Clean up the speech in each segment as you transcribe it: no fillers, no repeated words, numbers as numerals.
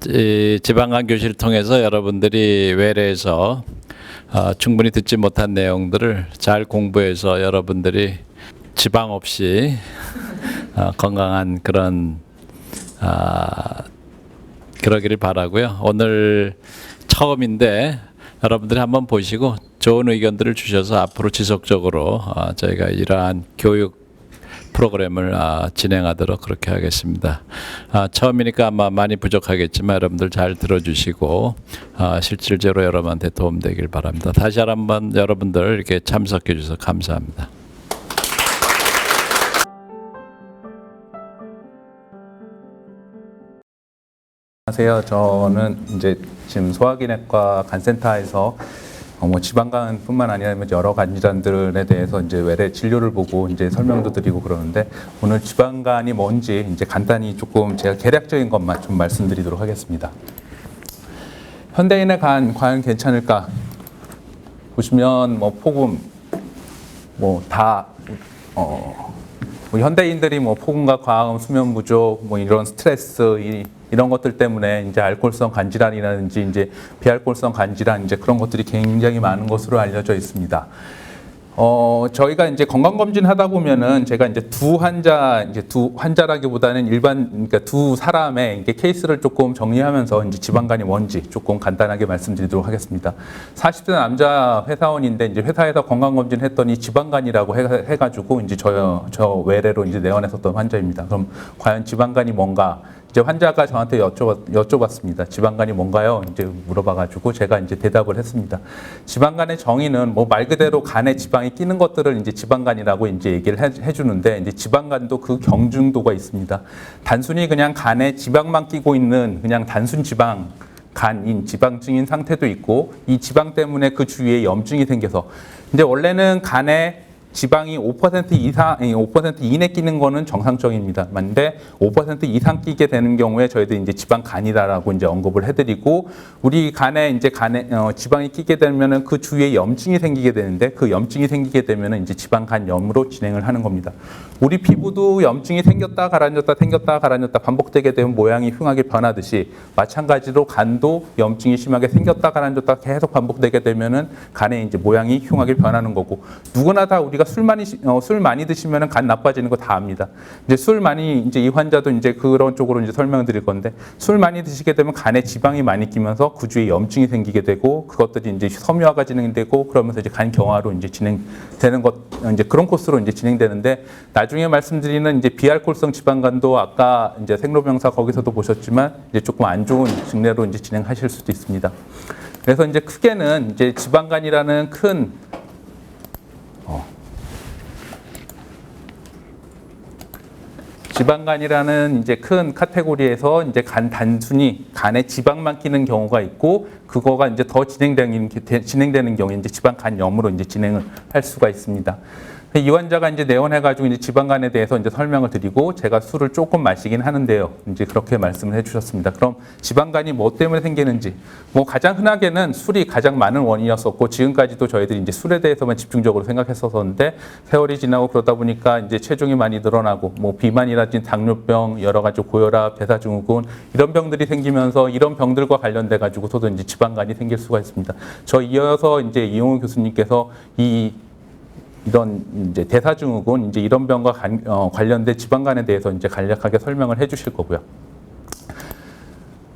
이 지방간 교실을 통해서 여러분들이 외래에서 충분히 듣지 못한 내용들을 잘 공부해서 여러분들이 지방 없이 건강한 그런 그러기를 바라고요. 오늘 처음인데 여러분들이 한번 보시고 좋은 의견들을 주셔서 앞으로 지속적으로 저희가 이러한 교육 프로그램을 진행하도록 그렇게 하겠습니다. 처음이니까 아마 많이 부족하겠지만 여러분들 잘 들어주시고 실질적으로 여러분한테 도움되길 바랍니다. 다시 한번 여러분들 이렇게 참석해 주셔서 감사합니다. 안녕하세요. 저는 이제 지금 소화기내과 간센터에서 지방간뿐만 아니라 여러 간질환들에 대해서 이제 외래 진료를 보고 이제 설명도 드리고 그러는데 오늘 지방간이 뭔지 이제 간단히 조금 제가 개략적인 것만 좀 말씀드리도록 하겠습니다. 현대인의 간 과연 괜찮을까? 보시면 폭음 현대인들이 폭음과 과음, 수면 부족, 이런 스트레스 이런 것들 때문에 이제 알코올성 간질환이라든지 이제 비알코올성 간질환 이제 그런 것들이 굉장히 많은 것으로 알려져 있습니다. 저희가 이제 건강검진 하다 보면은 제가 이제 두 환자라기보다는 그러니까 두 사람의 이게 케이스를 조금 정리하면서 이제 지방간이 뭔지 조금 간단하게 말씀드리도록 하겠습니다. 40대 남자 회사원인데 이제 회사에서 건강검진 했더니 지방간이라고 해가지고 이제 저 외래로 이제 내원했었던 환자입니다. 그럼 과연 지방간이 뭔가? 이제 환자가 저한테 여쭤봤습니다. 지방간이 뭔가요? 이제 물어봐가지고 제가 이제 대답을 했습니다. 지방간의 정의는 말 그대로 간에 지방이 끼는 것들을 이제 지방간이라고 이제 얘기를 해주는데 이제 지방간도 그 경중도가 있습니다. 단순히 그냥 간에 지방만 끼고 있는 그냥 단순 지방 간인 지방증인 상태도 있고 이 지방 때문에 그 주위에 염증이 생겨서 이제 원래는 간에 지방이 5% 이상, 5% 이내 끼는 거는 정상적입니다. 근데 5% 이상 끼게 되는 경우에 저희들이 이제 지방간이다라고 이제 언급을 해드리고 우리 간에 지방이 끼게 되면은 그 주위에 염증이 생기게 되는데 그 염증이 생기게 되면은 이제 지방간염으로 진행을 하는 겁니다. 우리 피부도 염증이 생겼다 가라앉았다 생겼다 가라앉았다 반복되게 되면 모양이 흉하게 변하듯이 마찬가지로 간도 염증이 심하게 생겼다 가라앉았다 계속 반복되게 되면은 간의 이제 모양이 흉하게 변하는 거고 누구나 다 우리가 술 많이 드시면은 간 나빠지는 거 다 압니다. 이제 이제 이 환자도 이제 그런 쪽으로 이제 설명드릴 건데 술 많이 드시게 되면 간에 지방이 많이 끼면서 그 주위에 염증이 생기게 되고 그것들이 이제 섬유화가 진행되고 그러면서 이제 간 경화로 이제 진행되는 이제 그런 코스로 이제 진행되는데 나중에 말씀드리는 이제 비알코올성 지방간도 아까 이제 생로병사 거기서도 보셨지만 이제 조금 안 좋은 증례로 이제 진행하실 수도 있습니다. 그래서 이제 크게는 이제 지방간이라는 지방간이라는 이제 큰 카테고리에서 이제 단순히 간에 지방만 끼는 경우가 있고 그거가 이제 더 진행되는 경우에 이제 지방간염으로 이제 진행을 할 수가 있습니다. 이 환자가 이제 내원해가지고 이제 지방간에 대해서 이제 설명을 드리고 제가 술을 조금 마시긴 하는데요. 이제 그렇게 말씀을 해주셨습니다. 그럼 지방간이 뭐 때문에 생기는지 가장 흔하게는 술이 가장 많은 원인이었었고 지금까지도 저희들이 이제 술에 대해서만 집중적으로 생각했었는데 세월이 지나고 그러다 보니까 이제 체중이 많이 늘어나고 비만이라든지 당뇨병, 여러 가지 고혈압, 대사증후군 이런 병들이 생기면서 이런 병들과 관련돼 가지고서도 이제 지방간이 생길 수가 있습니다. 저 이어서 이제 이용우 교수님께서 이런 이제 대사증후군 이제 이런 병과 관련된 지방간에 대해서 이제 간략하게 설명을 해주실 거고요.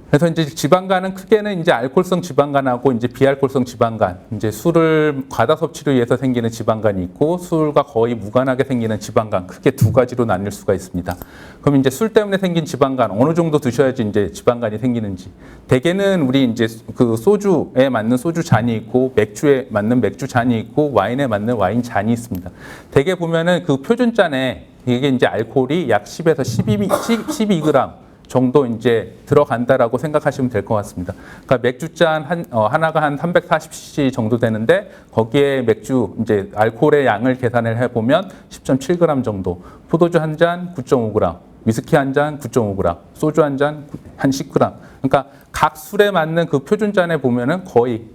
그래서 이제 지방간은 크게는 이제 알코올성 지방간하고 이제 비알코올성 지방간, 이제 술을 과다 섭취로 인해서 생기는 지방간이 있고 술과 거의 무관하게 생기는 지방간 크게 두 가지로 나뉠 수가 있습니다. 그럼 이제 술 때문에 생긴 지방간 어느 정도 드셔야지 이제 지방간이 생기는지. 대개는 우리 이제 그 소주에 맞는 소주 잔이 있고 맥주에 맞는 맥주 잔이 있고 와인에 맞는 와인 잔이 있습니다. 대개 보면은 그 표준 잔에 이게 이제 알코올이 약 10에서 12g 정도 이제 들어간다라고 생각하시면 될 것 같습니다. 그러니까 맥주잔 하나가 한 340cc 정도 되는데 거기에 맥주 이제 알코올의 양을 계산을 해보면 10.7g 정도, 포도주 한 잔 9.5g, 위스키 한 잔 9.5g, 소주 한 잔 한 10g. 그러니까 각 술에 맞는 그 표준잔에 보면은 거의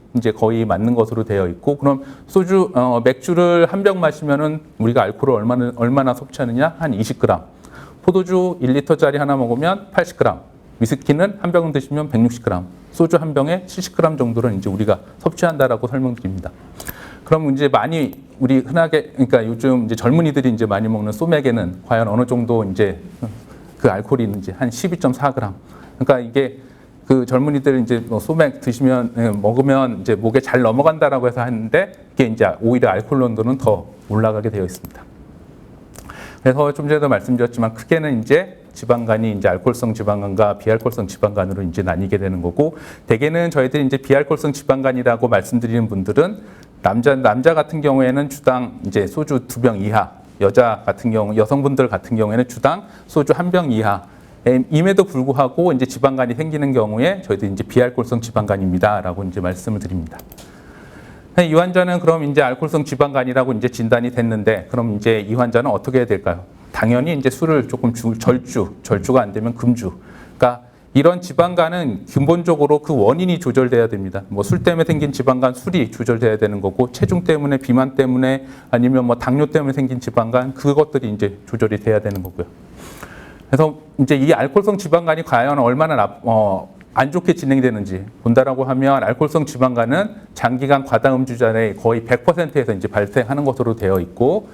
맞는 것으로 되어 있고, 그럼 맥주를 한 병 마시면은 우리가 알코올을 얼마나 섭취하느냐? 한 20g. 포도주 1리터짜리 하나 먹으면 80g. 위스키는 한 병 드시면 160g, 소주 한 병에 70g 정도를 이제 우리가 섭취한다라고 설명드립니다. 그럼 이제 많이 우리 흔하게 그러니까 요즘 이제 젊은이들이 이제 많이 먹는 소맥에는 과연 어느 정도 이제 그 알코올이 있는지 한 12.4g. 그러니까 이게 그 젊은이들 이제 뭐 소맥 드시면 먹으면 이제 목에 잘 넘어간다라고 해서 하는데 이게 이제 오히려 알코올 농도는 더 올라가게 되어 있습니다. 그래서 좀 전에도 말씀드렸지만 크게는 이제 지방간이 이제 알코올성 지방간과 비알코올성 지방간으로 이제 나뉘게 되는 거고, 대개는 저희들이 이제 비알코올성 지방간이라고 말씀드리는 분들은 남자 같은 경우에는 주당 이제 소주 2병 이하, 여성분들 같은 경우에는 주당 소주 1병 이하. 임에도 불구하고 이제 지방간이 생기는 경우에 저희들이 이제 비알코올성 지방간입니다라고 이제 말씀을 드립니다. 이 환자는 그럼 이제 알코올성 지방간이라고 이제 진단이 됐는데, 그럼 이제 이 환자는 어떻게 해야 될까요? 당연히 이제 술을 조금 절주가 안 되면 금주. 그러니까 이런 지방간은 근본적으로 그 원인이 조절돼야 됩니다. 뭐 술 때문에 생긴 지방간, 술이 조절돼야 되는 거고, 체중 때문에, 비만 때문에, 아니면 뭐 당뇨 때문에 생긴 지방간, 그것들이 이제 조절이 돼야 되는 거고요. 그래서 이제 이 알코올성 지방간이 과연 얼마나 안 좋게 진행되는지 본다라고 하면, 알코올성 지방간은 장기간 과다 음주자의 거의 100%에서 이제 발생하는 것으로 되어 있고,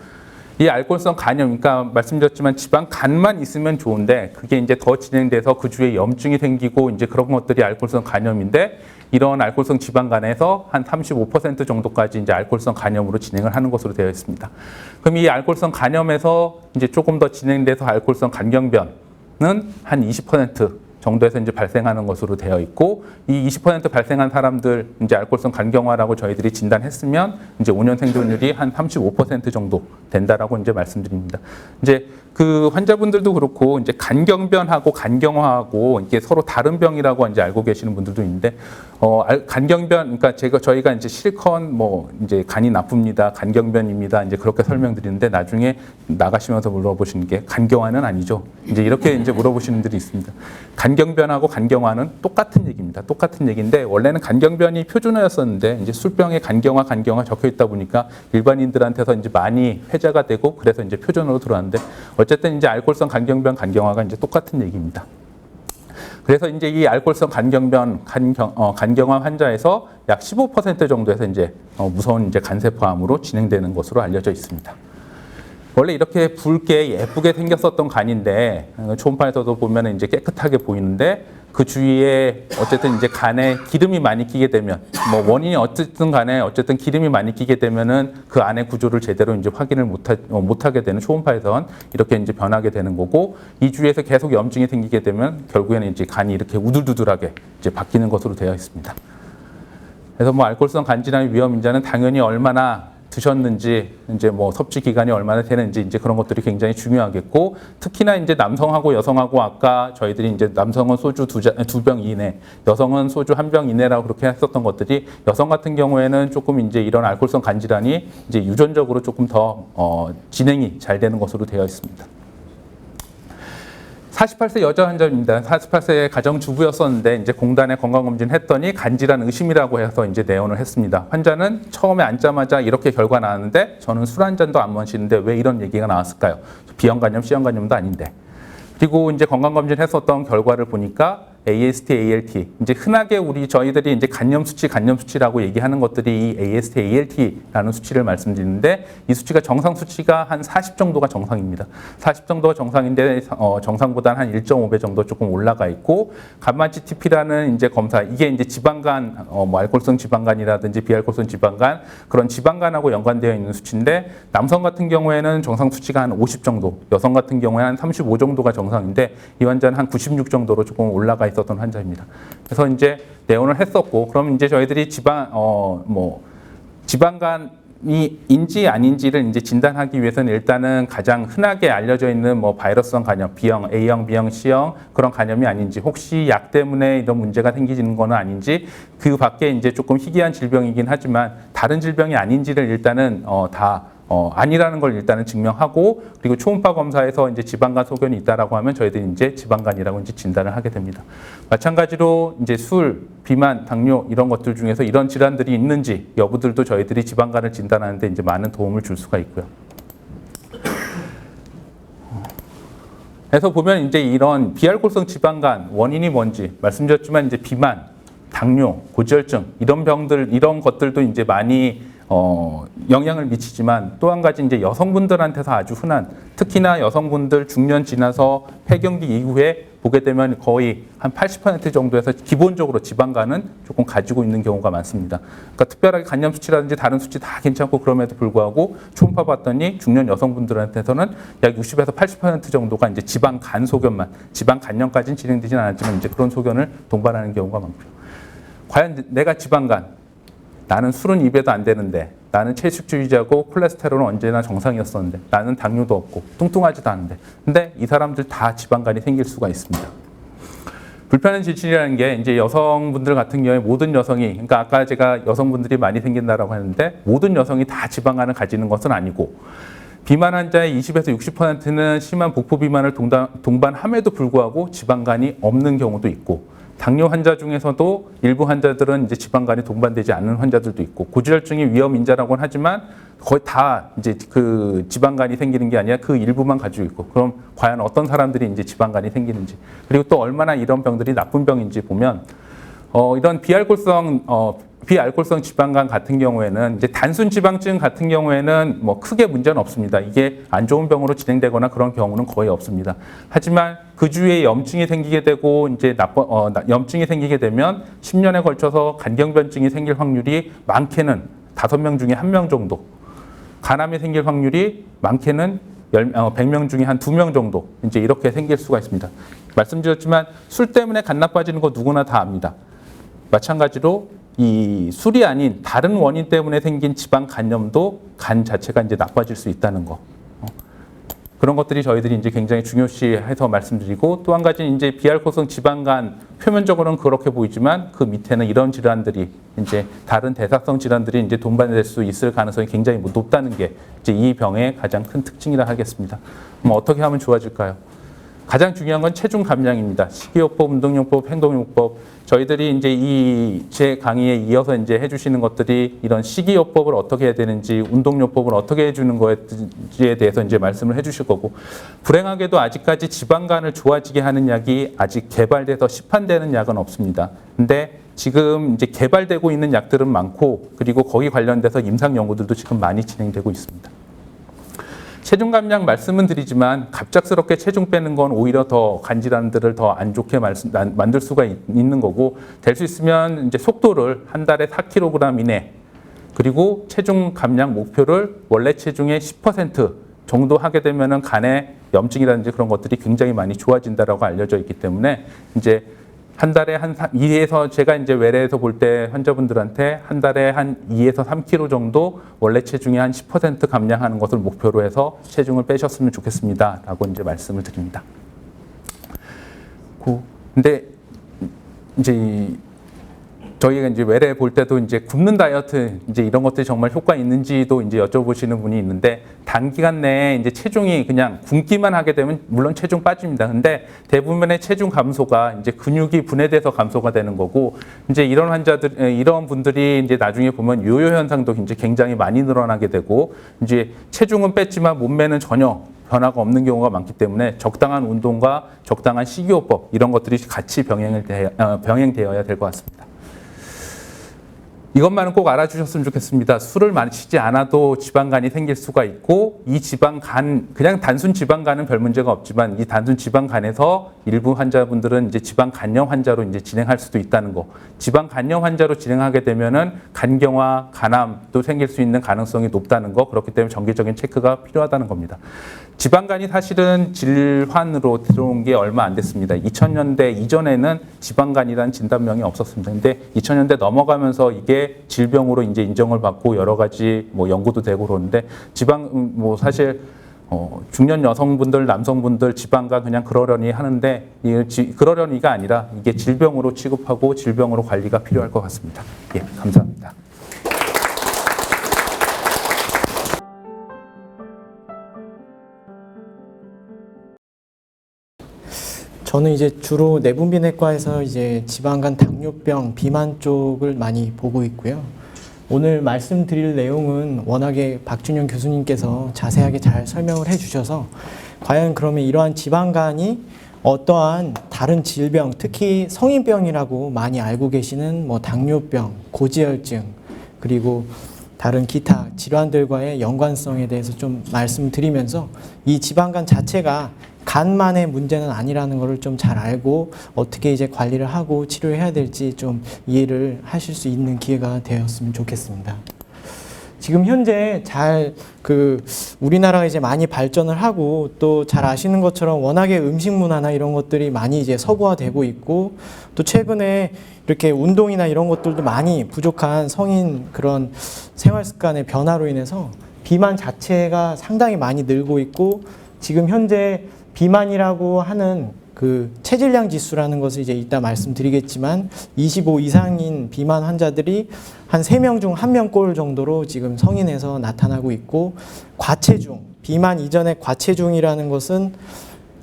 이 알코올성 간염, 그러니까 말씀드렸지만 지방간만 있으면 좋은데 그게 이제 더 진행돼서 그 주위에 염증이 생기고 이제 그런 것들이 알코올성 간염인데, 이런 알코올성 지방간에서 한 35% 정도까지 이제 알코올성 간염으로 진행을 하는 것으로 되어 있습니다. 그럼 이 알코올성 간염에서 이제 조금 더 진행돼서 알코올성 간경변은 한 20% 정도에서 이제 발생하는 것으로 되어 있고, 이 20% 발생한 사람들 이제 알코올성 간경화라고 저희들이 진단했으면 이제 5년 생존율이 한 35% 정도 된다라고 이제 말씀드립니다. 이제 그 환자분들도 그렇고 이제 간경변하고 간경화하고 이게 서로 다른 병이라고 이제 알고 계시는 분들도 있는데, 간경변, 그러니까 저희가 이제 실컷 뭐 이제 간이 나쁩니다, 간경변입니다, 이제 그렇게 설명드리는데 나중에 나가시면서 물어보시는 게 간경화는 아니죠. 이제 이렇게 이제 물어보시는 분들이 있습니다. 간경변하고 간경화는 똑같은 얘기입니다. 똑같은 얘기인데 원래는 간경변이 표준어였었는데 이제 술병에 간경화 적혀 있다 보니까 일반인들한테서 이제 많이 회자가 되고 그래서 이제 표준어로 들어왔는데, 어쨌든 이제 알코올성 간경변, 간경화가 이제 똑같은 얘기입니다. 그래서 이제 이 알코올성 간경변, 간경화 환자에서 약 15% 정도에서 이제 무서운 이제 간세포암으로 진행되는 것으로 알려져 있습니다. 원래 이렇게 붉게 예쁘게 생겼었던 간인데, 초음파에서도 보면 이제 깨끗하게 보이는데, 그 주위에 어쨌든 이제 간에 기름이 많이 끼게 되면, 뭐 원인이 어쨌든 간에 어쨌든 기름이 많이 끼게 되면은 그 안의 구조를 제대로 이제 확인을 못하게 되는, 초음파에선 이렇게 이제 변하게 되는 거고, 이 주위에서 계속 염증이 생기게 되면 결국에는 이제 간이 이렇게 우둘두둘하게 이제 바뀌는 것으로 되어 있습니다. 그래서 뭐 알코올성 간질환의 위험 인자는 당연히 얼마나 드셨는지, 이제 뭐 섭취 기간이 얼마나 되는지 이제 그런 것들이 굉장히 중요하겠고, 특히나 이제 남성하고 여성하고 아까 저희들이 이제 남성은 소주 2병 이내, 여성은 소주 1병 이내라고 그렇게 했었던 것들이, 여성 같은 경우에는 조금 이제 이런 알코올성 간질환이 이제 유전적으로 조금 더 진행이 잘 되는 것으로 되어 있습니다. 48세 여자 환자입니다. 48세 가정주부였었는데 이제 공단에 건강검진 했더니 간질환 의심이라고 해서 이제 내원을 했습니다. 환자는 처음에 앉자마자 이렇게 결과 나왔는데, 저는 술 한 잔도 안 마시는데 왜 이런 얘기가 나왔을까요? B형간염, C형간염도 아닌데. 그리고 이제 건강검진 했었던 결과를 보니까 AST, ALT, 이제 흔하게 저희들이 이제 간염 수치라고 얘기하는 것들이 이 AST, ALT라는 수치를 말씀드리는데, 이 수치가 정상 수치가 한 40 정도가 정상입니다. 40 정도가 정상인데 정상보다는 한 1.5배 정도 조금 올라가 있고, 간만치 TP라는 이제 검사, 이게 이제 지방간, 뭐 알코올성 지방간이라든지 비알코올성 지방간, 그런 지방간하고 연관되어 있는 수치인데, 남성 같은 경우에는 정상 수치가 한 50 정도, 여성 같은 경우에는 한 35 정도가 정상인데, 이 환자는 한 96 정도로 조금 올라가 있었던 환자입니다. 그래서 이제 내원을 했었고, 그럼 이제 저희들이 지방간이 아닌지를 이제 진단하기 위해서는 일단은 가장 흔하게 알려져 있는 뭐 바이러스성 간염, B형, A형, B형, C형 그런 간염이 아닌지, 혹시 약 때문에 이런 문제가 생기는 건 아닌지, 그 밖에 이제 조금 희귀한 질병이긴 하지만 다른 질병이 아닌지를 일단은 아니라는 걸 일단은 증명하고, 그리고 초음파 검사에서 이제 지방간 소견이 있다라고 하면 저희들이 이제 지방간이라고 이제 진단을 하게 됩니다. 마찬가지로 이제 술, 비만, 당뇨 이런 것들 중에서 이런 질환들이 있는지 여부들도 저희들이 지방간을 진단하는데 이제 많은 도움을 줄 수가 있고요. 그래서 보면 이제 이런 비알코올성 지방간 원인이 뭔지 말씀드렸지만 이제 비만, 당뇨, 고지혈증 이런 병들 이런 것들도 이제 많이 영향을 미치지만 또 한 가지 이제 여성분들한테서 아주 흔한 특히나 여성분들 중년 지나서 폐경기 이후에 보게 되면 거의 한 80% 정도에서 기본적으로 지방간은 조금 가지고 있는 경우가 많습니다. 그러니까 특별하게 간염 수치라든지 다른 수치 다 괜찮고 그럼에도 불구하고 초음파 봤더니 중년 여성분들한테서는 약 60에서 80% 정도가 이제 지방간 소견만, 지방간염까지는 진행되지는 않았지만 이제 그런 소견을 동반하는 경우가 많고요. 과연 내가 지방간, 나는 술은 입에도 안 되는데, 나는 채식주의자고 콜레스테롤은 언제나 정상이었었는데, 나는 당뇨도 없고 뚱뚱하지도 않은데, 근데 이 사람들 다 지방간이 생길 수가 있습니다. 불편한 지질이라는 게 이제 여성분들 같은 경우에 모든 여성이, 그러니까 아까 제가 여성분들이 많이 생긴다라고 했는데 모든 여성이 다 지방간을 가지는 것은 아니고, 비만 환자의 20에서 60%는 심한 복부 비만을 동반함에도 불구하고 지방간이 없는 경우도 있고, 당뇨 환자 중에서도 일부 환자들은 이제 지방간이 동반되지 않는 환자들도 있고, 고지혈증이 위험 인자라고는 하지만 거의 다 이제 그 지방간이 생기는 게 아니라 그 일부만 가지고 있고, 그럼 과연 어떤 사람들이 이제 지방간이 생기는지, 그리고 또 얼마나 이런 병들이 나쁜 병인지 보면 이런 비알코올성 지방간 같은 경우에는 이제 단순 지방증 같은 경우에는 뭐 크게 문제는 없습니다. 이게 안 좋은 병으로 진행되거나 그런 경우는 거의 없습니다. 하지만 그 주위에 염증이 생기게 되고 이제 염증이 생기게 되면 10년에 걸쳐서 간경변증이 생길 확률이 많게는 5명 중에 1명 정도, 간암이 생길 확률이 많게는 100명 중에 한 2명 정도 이제 이렇게 생길 수가 있습니다. 말씀드렸지만 술 때문에 간 나빠지는 거 누구나 다 압니다. 마찬가지로 이 술이 아닌 다른 원인 때문에 생긴 지방 간염도 간 자체가 이제 나빠질 수 있다는 거. 그런 것들이 저희들이 이제 굉장히 중요시해서 말씀드리고, 또 한 가지는 이제 비알코올성 지방간 표면적으로는 그렇게 보이지만 그 밑에는 이런 질환들이 이제 다른 대사성 질환들이 이제 동반될 수 있을 가능성이 굉장히 높다는 게 이제 이 병의 가장 큰 특징이라 하겠습니다. 그럼 어떻게 하면 좋아질까요? 가장 중요한 건 체중 감량입니다. 식이요법, 운동요법, 행동요법. 저희들이 이제 제 강의에 이어서 이제 해주시는 것들이 이런 식이요법을 어떻게 해야 되는지, 운동요법을 어떻게 해주는 거에 대해서 이제 말씀을 해주실 거고, 불행하게도 아직까지 지방간을 좋아지게 하는 약이 아직 개발돼서 시판되는 약은 없습니다. 근데 지금 이제 개발되고 있는 약들은 많고, 그리고 거기 관련돼서 임상 연구들도 지금 많이 진행되고 있습니다. 체중 감량 말씀은 드리지만 갑작스럽게 체중 빼는 건 오히려 더 간질환들을 더 안 좋게 만들 수가 있는 거고, 될 수 있으면 이제 속도를 한 달에 4kg 이내, 그리고 체중 감량 목표를 원래 체중의 10% 정도 하게 되면은 간의 염증이라든지 그런 것들이 굉장히 많이 좋아진다라고 알려져 있기 때문에 이제 한 달에 한 2에서, 제가 이제 외래에서 볼 때 환자분들한테 한 달에 한 2에서 3kg 정도 원래 체중의 한 10% 감량하는 것을 목표로 해서 체중을 빼셨으면 좋겠습니다라고 이제 말씀을 드립니다. 근데 이제 저희가 이제 외래 볼 때도 이제 굶는 다이어트 이제 이런 것들이 정말 효과 있는지도 이제 여쭤보시는 분이 있는데, 단기간 내에 이제 체중이 그냥 굶기만 하게 되면 물론 체중 빠집니다. 근데 대부분의 체중 감소가 이제 근육이 분해돼서 감소가 되는 거고, 이제 이런 이런 분들이 이제 나중에 보면 요요 현상도 이제 굉장히 많이 늘어나게 되고, 이제 체중은 뺐지만 몸매는 전혀 변화가 없는 경우가 많기 때문에 적당한 운동과 적당한 식이요법 이런 것들이 같이 병행되어야 될 것 같습니다. 이것만은 꼭 알아주셨으면 좋겠습니다. 술을 마시지 않아도 지방간이 생길 수가 있고, 이 지방간, 그냥 단순 지방간은 별 문제가 없지만 이 단순 지방간에서 일부 환자분들은 이제 지방간염 환자로 이제 진행할 수도 있다는 거. 지방간염 환자로 진행하게 되면은 간경화, 간암도 생길 수 있는 가능성이 높다는 거. 그렇기 때문에 정기적인 체크가 필요하다는 겁니다. 지방간이 사실은 질환으로 들어온 게 얼마 안 됐습니다. 2000년대 이전에는 지방간이라는 진단명이 없었습니다. 근데 2000년대 넘어가면서 이게 질병으로 이제 인정을 받고 여러 가지 뭐 연구도 되고 그러는데, 뭐 사실 중년 여성분들, 남성분들 지방간 그냥 그러려니 하는데, 그러려니가 아니라 이게 질병으로 취급하고 질병으로 관리가 필요할 것 같습니다. 예, 감사합니다. 저는 이제 주로 내분비내과에서 이제 지방간, 당뇨병, 비만 쪽을 많이 보고 있고요. 오늘 말씀드릴 내용은 워낙에 박준영 교수님께서 자세하게 잘 설명을 해주셔서 과연 그러면 이러한 지방간이 어떠한 다른 질병, 특히 성인병이라고 많이 알고 계시는 뭐 당뇨병, 고지혈증, 그리고 다른 기타 질환들과의 연관성에 대해서 좀 말씀드리면서 이 지방간 자체가 간만의 문제는 아니라는 것을 좀 잘 알고 어떻게 이제 관리를 하고 치료해야 될지 좀 이해를 하실 수 있는 기회가 되었으면 좋겠습니다. 지금 현재 우리나라가 이제 많이 발전을 하고 또 잘 아시는 것처럼 워낙에 음식 문화나 이런 것들이 많이 이제 서구화되고 있고 또 최근에 이렇게 운동이나 이런 것들도 많이 부족한 성인 그런 생활 습관의 변화로 인해서 비만 자체가 상당히 많이 늘고 있고 지금 현재 비만이라고 하는 그 체질량 지수라는 것을 이제 이따 말씀드리겠지만 25 이상인 비만 환자들이 한 3명 중 1명꼴 정도로 지금 성인에서 나타나고 있고 과체중, 비만 이전의 과체중이라는 것은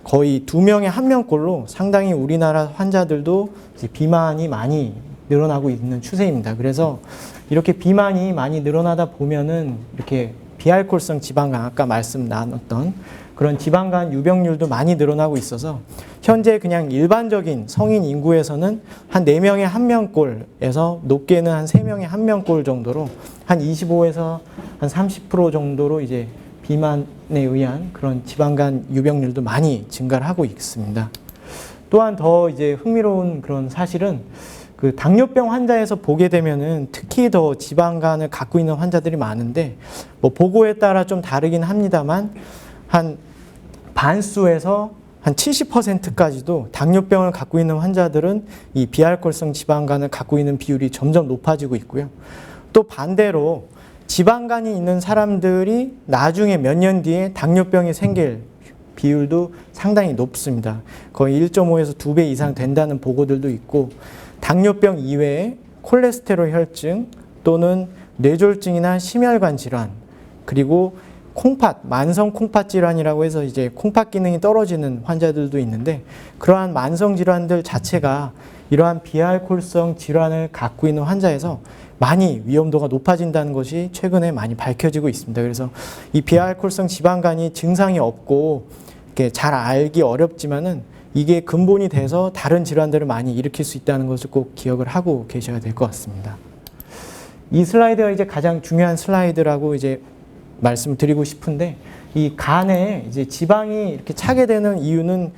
거의 2명에 1명꼴로 상당히 우리나라 환자들도 이제 비만이 많이 늘어나고 있는 추세입니다. 그래서 이렇게 비만이 많이 늘어나다 보면은 이렇게 비알코올성 지방간, 아까 말씀 나눴던 그런 지방간 유병률도 많이 늘어나고 있어서 현재 그냥 일반적인 성인 인구에서는 한 4명에 1명꼴에서 높게는 한 3명에 1명꼴 정도로 한 25에서 한 30% 정도로 이제 비만에 의한 그런 지방간 유병률도 많이 증가를 하고 있습니다. 또한 더 이제 흥미로운 그런 사실은 그 당뇨병 환자에서 보게 되면은 특히 더 지방간을 갖고 있는 환자들이 많은데 뭐 보고에 따라 좀 다르긴 합니다만 한 반수에서 한 70%까지도 당뇨병을 갖고 있는 환자들은 이 비알코올성 지방간을 갖고 있는 비율이 점점 높아지고 있고요. 또 반대로 지방간이 있는 사람들이 나중에 몇 년 뒤에 당뇨병이 생길 비율도 상당히 높습니다. 거의 1.5에서 2배 이상 된다는 보고들도 있고 당뇨병 이외에 콜레스테롤 혈증 또는 뇌졸중이나 심혈관 질환 그리고 콩팥, 만성 콩팥 질환이라고 해서 이제 콩팥 기능이 떨어지는 환자들도 있는데 그러한 만성 질환들 자체가 이러한 비알코올성 질환을 갖고 있는 환자에서 많이 위험도가 높아진다는 것이 최근에 많이 밝혀지고 있습니다. 그래서 이 비알코올성 지방간이 증상이 없고 이렇게 잘 알기 어렵지만은 이게 근본이 돼서 다른 질환들을 많이 일으킬 수 있다는 것을 꼭 기억을 하고 계셔야 될 것 같습니다. 이 슬라이드가 이제 가장 중요한 슬라이드라고 이제 말씀드리고 싶은데 이 간에 이제 지방이 이렇게 차게 되는 이유는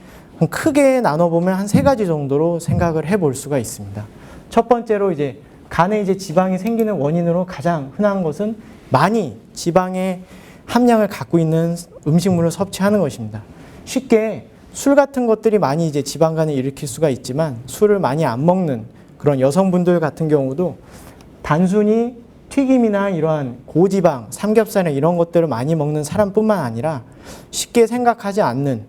크게 나눠보면 한 3가지 정도로 생각을 해볼 수가 있습니다. 첫 번째로 이제 간에 이제 지방이 생기는 원인으로 가장 흔한 것은 많이 지방의 함량을 갖고 있는 음식물을 섭취하는 것입니다. 쉽게 술 같은 것들이 많이 이제 지방간을 일으킬 수가 있지만 술을 많이 안 먹는 그런 여성분들 같은 경우도 단순히 튀김이나 이러한 고지방, 삼겹살이나 이런 것들을 많이 먹는 사람뿐만 아니라 쉽게 생각하지 않는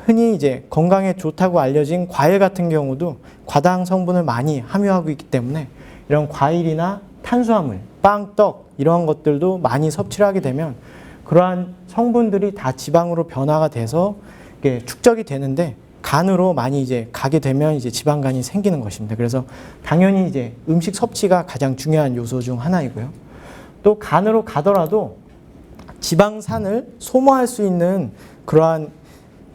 흔히 이제 건강에 좋다고 알려진 과일 같은 경우도 과당 성분을 많이 함유하고 있기 때문에 이런 과일이나 탄수화물, 빵, 떡 이러한 것들도 많이 섭취를 하게 되면 그러한 성분들이 다 지방으로 변화가 돼서 이게 축적이 되는데 간으로 많이 이제 가게 되면 이제 지방간이 생기는 것입니다. 그래서 당연히 이제 음식 섭취가 가장 중요한 요소 중 하나이고요. 또 간으로 가더라도 지방산을 소모할 수 있는 그러한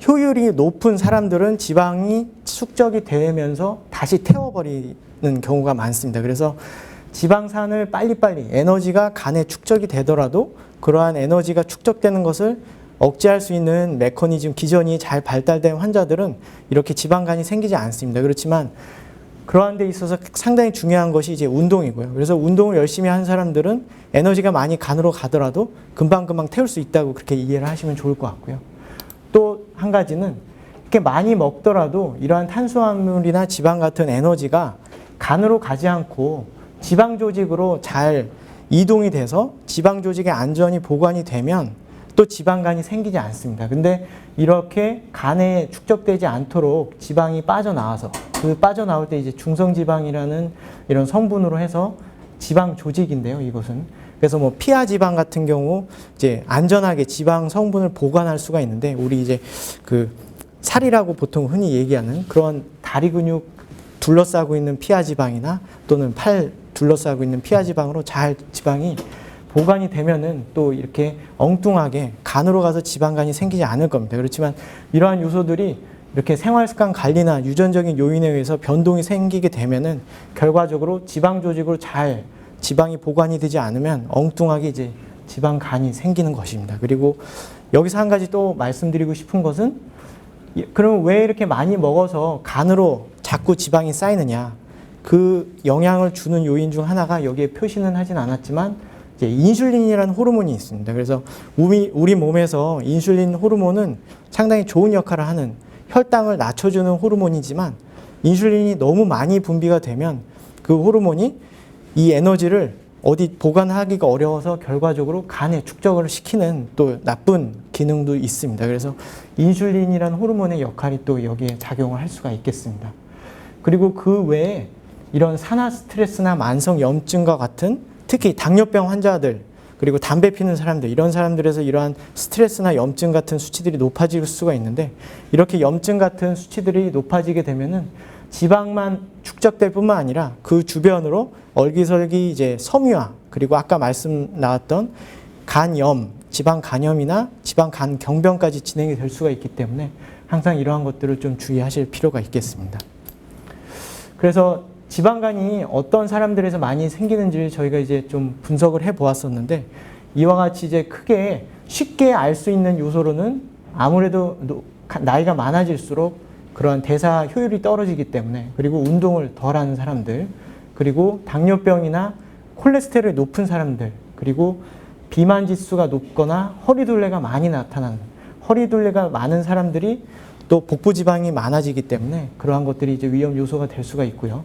효율이 높은 사람들은 지방이 축적이 되면서 다시 태워버리는 경우가 많습니다. 그래서 지방산을 빨리빨리 에너지가 간에 축적이 되더라도 그러한 에너지가 축적되는 것을 억제할 수 있는 메커니즘 기전이 잘 발달된 환자들은 이렇게 지방간이 생기지 않습니다. 그렇지만 그러한 데 있어서 상당히 중요한 것이 이제 운동이고요. 그래서 운동을 열심히 한 사람들은 에너지가 많이 간으로 가더라도 금방금방 태울 수 있다고 그렇게 이해를 하시면 좋을 것 같고요. 또 한 가지는 이렇게 많이 먹더라도 이러한 탄수화물이나 지방 같은 에너지가 간으로 가지 않고 지방 조직으로 잘 이동이 돼서 지방 조직의 안전이 보관이 되면 또 지방간이 생기지 않습니다. 근데 이렇게 간에 축적되지 않도록 지방이 빠져나와서 그 빠져나올 때 이제 중성지방이라는 이런 성분으로 해서 지방 조직인데요, 이것은. 그래서 뭐 피하 지방 같은 경우 이제 안전하게 지방 성분을 보관할 수가 있는데 우리 이제 그 살이라고 보통 흔히 얘기하는 그런 다리 근육 둘러싸고 있는 피하 지방이나 또는 팔 둘러싸고 있는 피하 지방으로 잘 지방이 보관이 되면은 또 이렇게 엉뚱하게 간으로 가서 지방간이 생기지 않을 겁니다. 그렇지만 이러한 요소들이 이렇게 생활습관 관리나 유전적인 요인에 의해서 변동이 생기게 되면은 결과적으로 지방 조직으로 잘 지방이 보관이 되지 않으면 엉뚱하게 이제 지방간이 생기는 것입니다. 그리고 여기서 한 가지 또 말씀드리고 싶은 것은 그럼 왜 이렇게 많이 먹어서 간으로 자꾸 지방이 쌓이느냐? 그 영향을 주는 요인 중 하나가 여기에 표시는 하진 않았지만 이제 인슐린이라는 호르몬이 있습니다. 그래서 우리 몸에서 인슐린 호르몬은 상당히 좋은 역할을 하는 혈당을 낮춰주는 호르몬이지만 인슐린이 너무 많이 분비가 되면 그 호르몬이 이 에너지를 어디 보관하기가 어려워서 결과적으로 간에 축적을 시키는 또 나쁜 기능도 있습니다. 그래서 인슐린이라는 호르몬의 역할이 또 여기에 작용을 할 수가 있겠습니다. 그리고 그 외에 이런 산화 스트레스나 만성 염증과 같은 특히 당뇨병 환자들 그리고 담배 피는 사람들 이런 사람들에서 이러한 스트레스나 염증 같은 수치들이 높아질 수가 있는데 이렇게 염증 같은 수치들이 높아지게 되면은 지방만 축적될 뿐만 아니라 그 주변으로 얼기설기 이제 섬유화 그리고 아까 말씀 나왔던 간염, 지방 간염이나 지방 간 경변까지 진행이 될 수가 있기 때문에 항상 이러한 것들을 좀 주의하실 필요가 있겠습니다. 그래서 지방간이 어떤 사람들에서 많이 생기는지를 저희가 이제 좀 분석을 해 보았었는데 이와 같이 이제 크게 쉽게 알 수 있는 요소로는 아무래도 나이가 많아질수록 그러한 대사 효율이 떨어지기 때문에 그리고 운동을 덜 하는 사람들 그리고 당뇨병이나 콜레스테롤이 높은 사람들 그리고 비만 지수가 높거나 허리둘레가 많이 나타나는 허리둘레가 많은 사람들이 또 복부 지방이 많아지기 때문에 그러한 것들이 이제 위험 요소가 될 수가 있고요.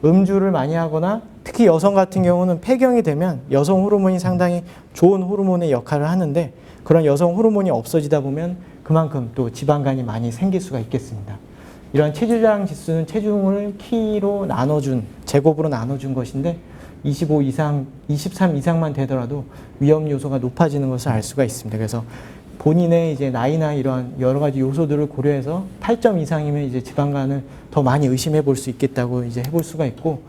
음주를 많이 하거나 특히 여성 같은 경우는 폐경이 되면 여성 호르몬이 상당히 좋은 호르몬의 역할을 하는데 그런 여성 호르몬이 없어지다 보면 그만큼 또 지방간이 많이 생길 수가 있겠습니다. 이러한 체질장 지수는 체중을 키로 나눠준 제곱으로 나눠준 것인데 25 이상, 23 이상만 되더라도 위험 요소가 높아지는 것을 알 수가 있습니다. 그래서 본인의 이제 나이나 이러한 여러 가지 요소들을 고려해서 8점 이상이면 이제 지방간을 더 많이 의심해 볼 수 있겠다고 이제 해볼 수가 있고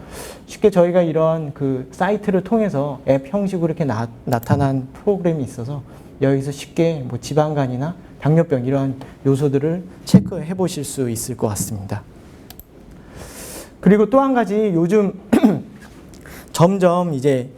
쉽게 저희가 이런 그 사이트를 통해서 앱 형식으로 이렇게 나타난 프로그램이 있어서 여기서 쉽게 뭐 지방간이나 당뇨병 이러한 요소들을 체크해 보실 수 있을 것 같습니다. 그리고 또 한 가지 요즘 점점 이제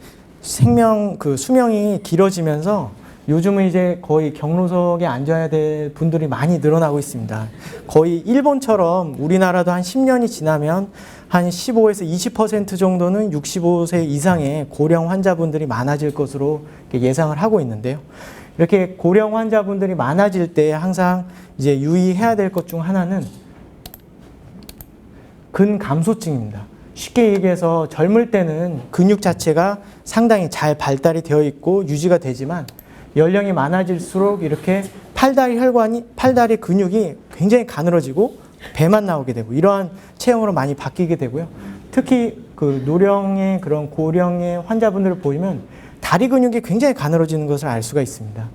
수명이 길어지면서 요즘은 이제 거의 경로석에 앉아야 될 분들이 많이 늘어나고 있습니다. 거의 일본처럼 우리나라도 한 10년이 지나면 한 15에서 20% 정도는 65세 이상의 고령 환자분들이 많아질 것으로 예상을 하고 있는데요. 이렇게 고령 환자분들이 많아질 때 항상 이제 유의해야 될 것 중 하나는 근감소증입니다. 쉽게 얘기해서 젊을 때는 근육 자체가 상당히 잘 발달이 되어 있고 유지가 되지만 연령이 많아질수록 이렇게 팔다리 근육이 굉장히 가늘어지고 배만 나오게 되고 이러한 체형으로 많이 바뀌게 되고요. 특히 그 노령의 그런 고령의 환자분들을 보면 다리 근육이 굉장히 가늘어지는 것을 알 수가 있습니다.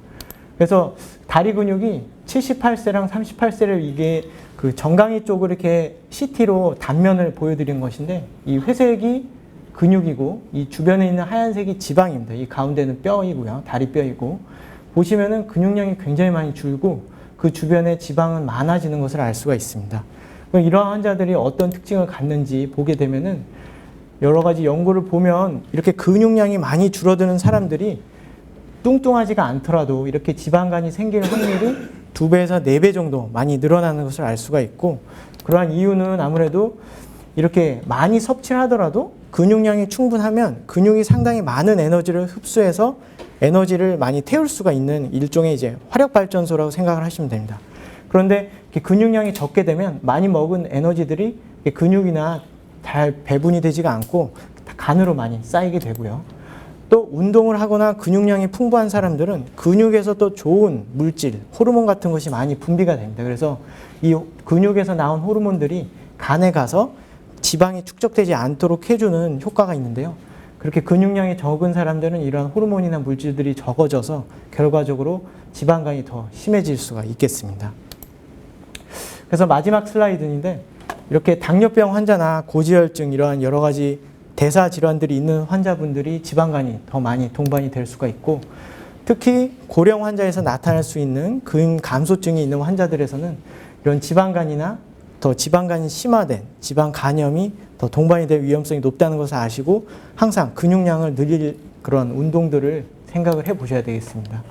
그래서 다리 근육이 78세랑 38세를 이게 그 정강이 쪽을 이렇게 CT로 단면을 보여드린 것인데 이 회색이 근육이고 이 주변에 있는 하얀색이 지방입니다. 이 가운데는 뼈이고요. 다리뼈이고 보시면은 근육량이 굉장히 많이 줄고 그 주변에 지방은 많아지는 것을 알 수가 있습니다. 이러한 환자들이 어떤 특징을 갖는지 보게 되면은 여러 가지 연구를 보면 이렇게 근육량이 많이 줄어드는 사람들이 뚱뚱하지가 않더라도 이렇게 지방간이 생길 확률이 2배에서 4배 정도 많이 늘어나는 것을 알 수가 있고 그러한 이유는 아무래도 이렇게 많이 섭취를 하더라도 근육량이 충분하면 근육이 상당히 많은 에너지를 흡수해서 에너지를 많이 태울 수가 있는 일종의 이제 화력발전소라고 생각을 하시면 됩니다. 그런데 근육량이 적게 되면 많이 먹은 에너지들이 근육이나 잘 배분이 되지가 않고 간으로 많이 쌓이게 되고요. 또 운동을 하거나 근육량이 풍부한 사람들은 근육에서 또 좋은 물질, 호르몬 같은 것이 많이 분비가 됩니다. 그래서 이 근육에서 나온 호르몬들이 간에 가서 지방이 축적되지 않도록 해주는 효과가 있는데요. 그렇게 근육량이 적은 사람들은 이러한 호르몬이나 물질들이 적어져서 결과적으로 지방간이 더 심해질 수가 있겠습니다. 그래서 마지막 슬라이드인데 이렇게 당뇨병 환자나 고지혈증 이러한 여러 가지 대사 질환들이 있는 환자분들이 지방간이 더 많이 동반이 될 수가 있고, 특히 고령 환자에서 나타날 수 있는 근 감소증이 있는 환자들에서는 이런 지방간이나 더 지방간이 심화된 지방 간염이 더 동반이 될 위험성이 높다는 것을 아시고 항상 근육량을 늘릴 그런 운동들을 생각을 해 보셔야 되겠습니다.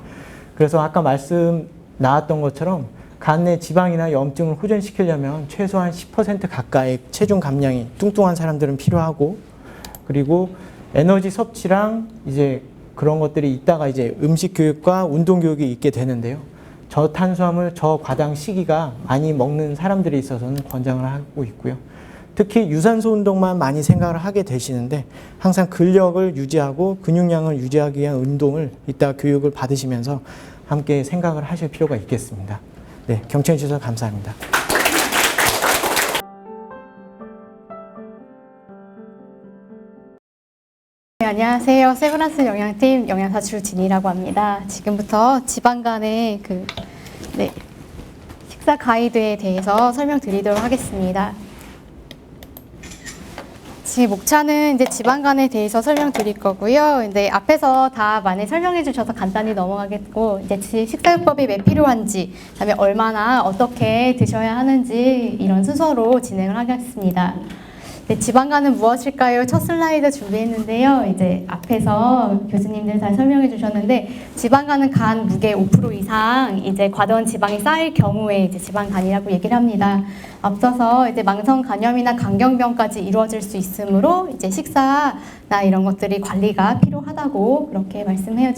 그래서 아까 말씀 나왔던 것처럼 간 내 지방이나 염증을 호전시키려면 최소한 10% 가까이 체중 감량이 뚱뚱한 사람들은 필요하고, 그리고 에너지 섭취랑 이제 그런 것들이 있다가 이제 음식 교육과 운동 교육이 있게 되는데요. 저탄수화물, 저과당 시기가 많이 먹는 사람들이 있어서는 권장을 하고 있고요. 특히 유산소 운동만 많이 생각을 하게 되시는데 항상 근력을 유지하고 근육량을 유지하기 위한 운동을 이따 교육을 받으시면서 함께 생각을 하실 필요가 있겠습니다. 네, 경청해 주셔서 감사합니다. 네, 안녕하세요. 세브란스 영양팀 영양사 주진이라고 합니다. 지금부터 지방간의 식사 가이드에 대해서 설명드리도록 하겠습니다. 지금 목차는 이제 지방간에 대해서 설명드릴 거고요. 근데 앞에서 다 많이 설명해 주셔서 간단히 넘어가겠고, 이제 식사요법이 왜 필요한지, 그다음에 얼마나 어떻게 드셔야 하는지 이런 순서로 진행을 하겠습니다. 네, 지방간은 무엇일까요? 첫 슬라이드 준비했는데요. 이제 앞에서 교수님들 다 설명해 주셨는데, 지방간은 간 무게 5% 이상 이제 과도한 지방이 쌓일 경우에 이제 지방간이라고 얘기를 합니다. 앞서서 이제 망성 간염이나 간경병까지 이루어질 수 있으므로 이제 식사나 이런 것들이 관리가 필요하다고 그렇게 말씀해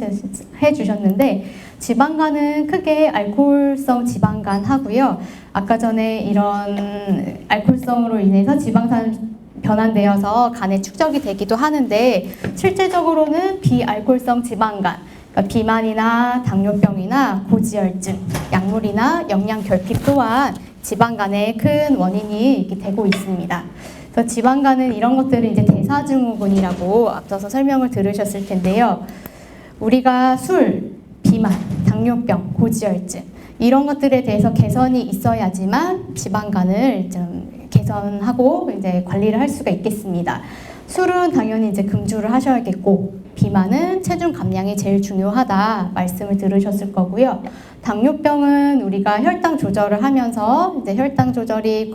주셨는데, 지방간은 크게 알코올성 지방간 하고요. 아까 전에 이런 알코올성으로 인해서 지방산 변환되어서 간에 축적이 되기도 하는데, 실제적으로는 비알코올성 지방간, 그러니까 비만이나 당뇨병이나 고지혈증, 약물이나 영양 결핍 또한 지방간의 큰 원인이 되고 있습니다. 그래서 지방간은 이런 것들을 이제 대사증후군이라고 앞서서 설명을 들으셨을 텐데요. 우리가 술, 비만, 당뇨병, 고지혈증 이런 것들에 대해서 개선이 있어야지만 지방간을 좀 개선하고 이제 관리를 할 수가 있겠습니다. 술은 당연히 이제 금주를 하셔야겠고, 비만은 체중 감량이 제일 중요하다 말씀을 들으셨을 거고요. 당뇨병은 우리가 혈당 조절을 하면서 이제 혈당 조절이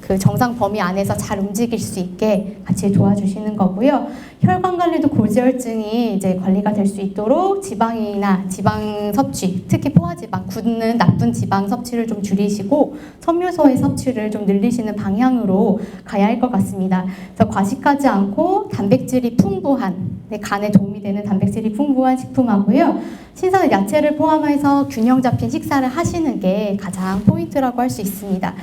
그 정상 범위 안에서 잘 움직일 수 있게 같이 도와주시는 거고요. 혈관 관리도 고지혈증이 이제 관리가 될 수 있도록 지방이나 지방 섭취, 특히 포화지방, 굳는 나쁜 지방 섭취를 좀 줄이시고 섬유소의 섭취를 좀 늘리시는 방향으로 가야 할 것 같습니다. 그래서 과식하지 않고 단백질이 풍부한, 간에 도움이 되는 단백질이 풍부한 식품하고요. 신선한 야채를 포함해서 균형 잡힌 식사를 하시는 게 가장 포인트라고 할 수 있습니다.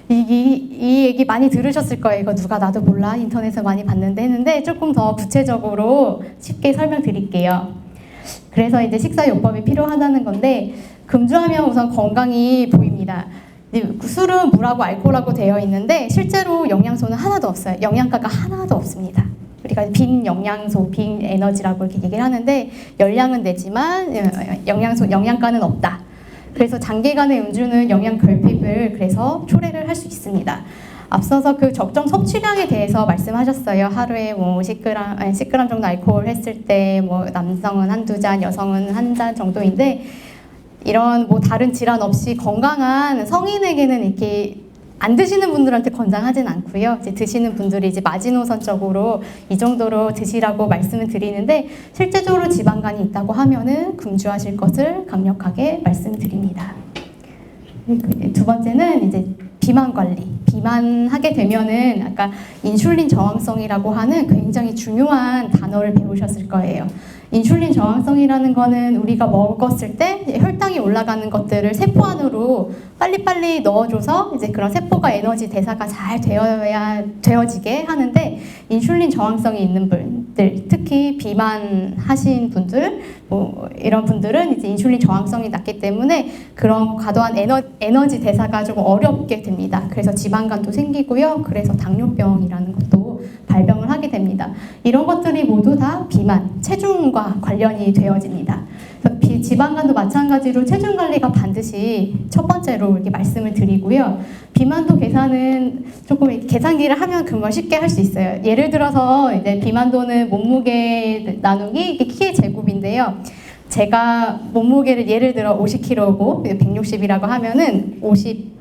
이 얘기 많이 들으셨을 거예요. 이거 누가 나도 몰라 인터넷에서 많이 봤는데 했는데, 조금 더 구체적으로 쉽게 설명드릴게요. 그래서 이제 식사요법이 필요하다는 건데, 금주하면 우선 건강이 보입니다. 술은 물하고 알코올하고 되어 있는데 실제로 영양소는 하나도 없어요. 영양가가 하나도 없습니다. 우리가 빈 영양소, 빈 에너지라고 이렇게 얘기를 하는데, 열량은 되지만 영양가는 없다. 그래서 장기간의 음주는 영양 결핍을 그래서 초래를 할 수 있습니다. 앞서서 그 적정 섭취량에 대해서 말씀하셨어요. 하루에 뭐 10g 정도 알코올 했을 때 뭐 남성은 한두 잔, 여성은 한 잔 정도인데, 이런 뭐 다른 질환 없이 건강한 성인에게는 이렇게 안 드시는 분들한테 권장하진 않고요. 이제 드시는 분들이 이제 마지노선적으로 이 정도로 드시라고 말씀을 드리는데, 실제적으로 지방간이 있다고 하면은 금주하실 것을 강력하게 말씀드립니다. 두 번째는 이제 비만 관리. 비만하게 되면은 아까 인슐린 저항성이라고 하는 굉장히 중요한 단어를 배우셨을 거예요. 인슐린 저항성이라는 거는 우리가 먹었을 때 혈당이 올라가는 것들을 세포 안으로 빨리빨리 넣어줘서 이제 그런 세포가 에너지 대사가 잘 되어지게 하는데, 인슐린 저항성이 있는 분들, 특히 비만하신 분들, 뭐 이런 분들은 이제 인슐린 저항성이 낮기 때문에 그런 과도한 에너지 대사가 좀 어렵게 됩니다. 그래서 지방간도 생기고요. 그래서 당뇨병이라는 것도 발병을 하게 됩니다. 이런 것들이 모두 다 비만, 체중과 관련이 되어집니다. 지방간도 마찬가지로 체중 관리가 반드시 첫 번째로 이렇게 말씀을 드리고요. 비만도 계산은 조금 이렇게 계산기를 하면 금방 쉽게 할 수 있어요. 예를 들어서 이제 비만도는 몸무게 나누기 이게 키의 제곱인데요. 제가 몸무게를 예를 들어 50kg고 160이라고 하면은 50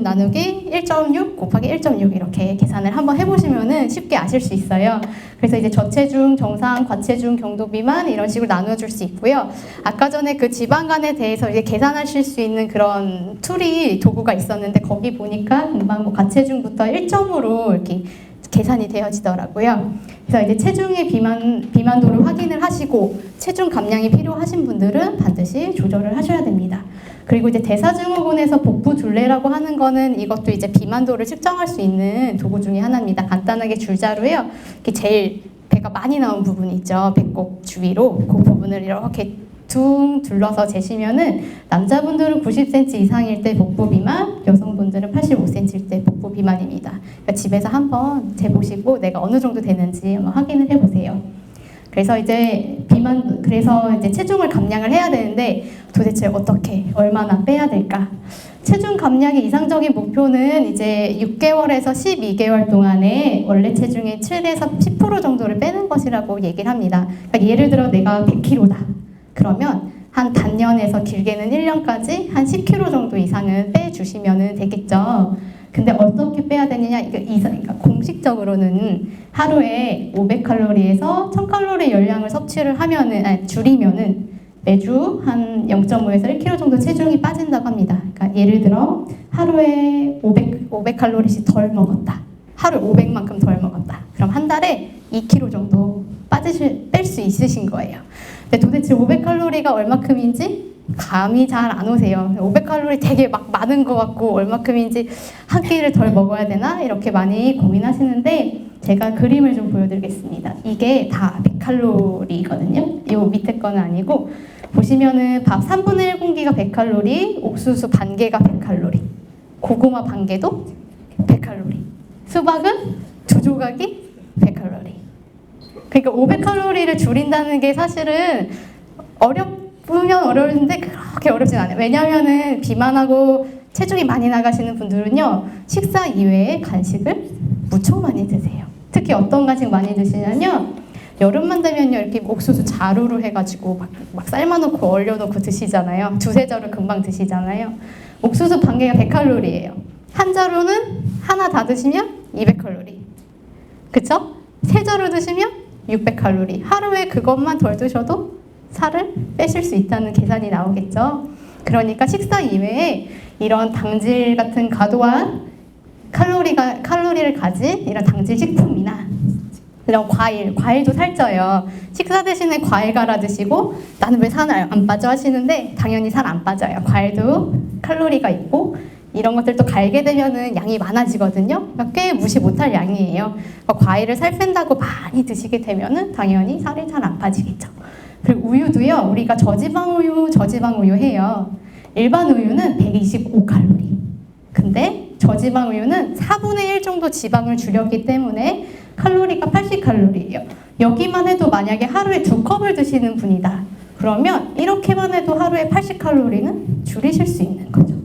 나누기 1.6 곱하기 1.6 이렇게 계산을 한번 해보시면은 쉽게 아실 수 있어요. 그래서 이제 저체중, 정상, 과체중, 경도 비만 이런 식으로 나눠줄 수 있고요. 아까 전에 그 지방간에 대해서 이제 계산하실 수 있는 그런 툴이 도구가 있었는데 거기 보니까 금방 뭐 과체중부터 1점으로 이렇게 계산이 되어지더라고요. 그래서 이제 체중의 비만도를 확인을 하시고 체중 감량이 필요하신 분들은 반드시 조절을 하셔야 됩니다. 그리고 이제 대사증후군에서 복부 둘레라고 하는 거는 이것도 이제 비만도를 측정할 수 있는 도구 중에 하나입니다. 간단하게 줄자로요. 이렇게 제일 배가 많이 나온 부분이 있죠. 배꼽 주위로 그 부분을 이렇게 둥 둘러서 재시면은 남자분들은 90cm 이상일 때 복부 비만, 여성분들은 85cm일 때 복부 비만입니다. 그러니까 집에서 한번 재보시고 내가 어느 정도 되는지 한번 확인을 해보세요. 그래서 이제 그래서 이제 체중을 감량을 해야 되는데 도대체 어떻게, 얼마나 빼야 될까? 체중 감량의 이상적인 목표는 이제 6개월에서 12개월 동안에 원래 체중의 7에서 10% 정도를 빼는 것이라고 얘기를 합니다. 그러니까 예를 들어 내가 100kg다. 그러면 한 단년에서 길게는 1년까지 한 10kg 정도 이상은 빼주시면 되겠죠. 근데 어떻게 빼야 되느냐? 그러니까 공식적으로는 하루에 500칼로리에서 1000칼로리 열량을 섭취를 줄이면은 매주 한 0.5에서 1kg 정도 체중이 빠진다고 합니다. 그러니까 예를 들어 하루에 500칼로리씩 덜 먹었다. 하루 500만큼 덜 먹었다. 그럼 한 달에 2kg 정도 뺄 수 있으신 거예요. 근데 도대체 500칼로리가 얼마큼인지 감이 잘 안 오세요. 500칼로리 되게 막 많은 것 같고 얼마큼인지 한 끼를 덜 먹어야 되나 이렇게 많이 고민하시는데 제가 그림을 좀 보여드리겠습니다. 이게 다 100칼로리거든요. 요 밑에 거는 아니고 보시면은 밥 3분의 1공기가 100칼로리, 옥수수 반 개가 100칼로리, 고구마 반 개도 100칼로리, 수박은 2조각이 100칼로리. 그러니까 500칼로리를 줄인다는 게 사실은 어렵으면 어려운데 그렇게 어렵진 않아요. 왜냐하면은 비만하고 체중이 많이 나가시는 분들은요 식사 이외에 간식을 무척 많이 드세요. 특히 어떤 간식 많이 드시냐면 여름만 되면요 이렇게 옥수수 자루로 해가지고 막 삶아놓고 얼려놓고 드시잖아요. 두세 자루 금방 드시잖아요. 옥수수 반 개가 100칼로리예요. 한 자루는 하나 다 드시면 200칼로리. 그쵸? 세 자루 드시면 600칼로리. 하루에 그것만 덜 드셔도 살을 빼실 수 있다는 계산이 나오겠죠. 그러니까 식사 이외에 이런 당질 같은 과도한 칼로리를 가진 이런 당질 식품이나 이런 과일도 살쪄요. 식사 대신에 과일 갈아 드시고 나는 왜 살 안 빠져 하시는데 당연히 살 안 빠져요. 과일도 칼로리가 있고 이런 것들도 갈게 되면은 양이 많아지거든요. 그러니까 꽤 무시 못할 양이에요. 그러니까 과일을 살 뺀다고 많이 드시게 되면은 당연히 살이 잘 안 빠지겠죠. 그리고 우유도요. 우리가 저지방 우유 해요. 일반 우유는 125칼로리. 근데 저지방 우유는 4분의 1 정도 지방을 줄였기 때문에 칼로리가 80칼로리예요. 여기만 해도 만약에 하루에 2컵을 드시는 분이다. 그러면 이렇게만 해도 하루에 80칼로리는 줄이실 수 있는 거죠.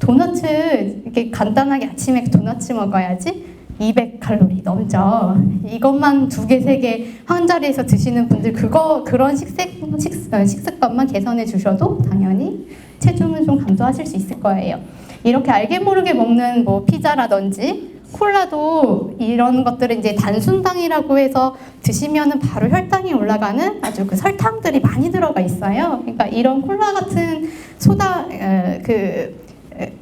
도너츠 이렇게 간단하게 아침에 도너츠 먹어야지 200칼로리 넘죠. 이것만 2개, 3개 한 자리에서 드시는 분들 그런 식습관만 개선해 주셔도 당연히 체중은 좀 감소하실 수 있을 거예요. 이렇게 알게 모르게 먹는 뭐 피자라든지 콜라도 이런 것들은 이제 단순당이라고 해서 드시면은 바로 혈당이 올라가는 아주 그 설탕들이 많이 들어가 있어요. 그러니까 이런 콜라 같은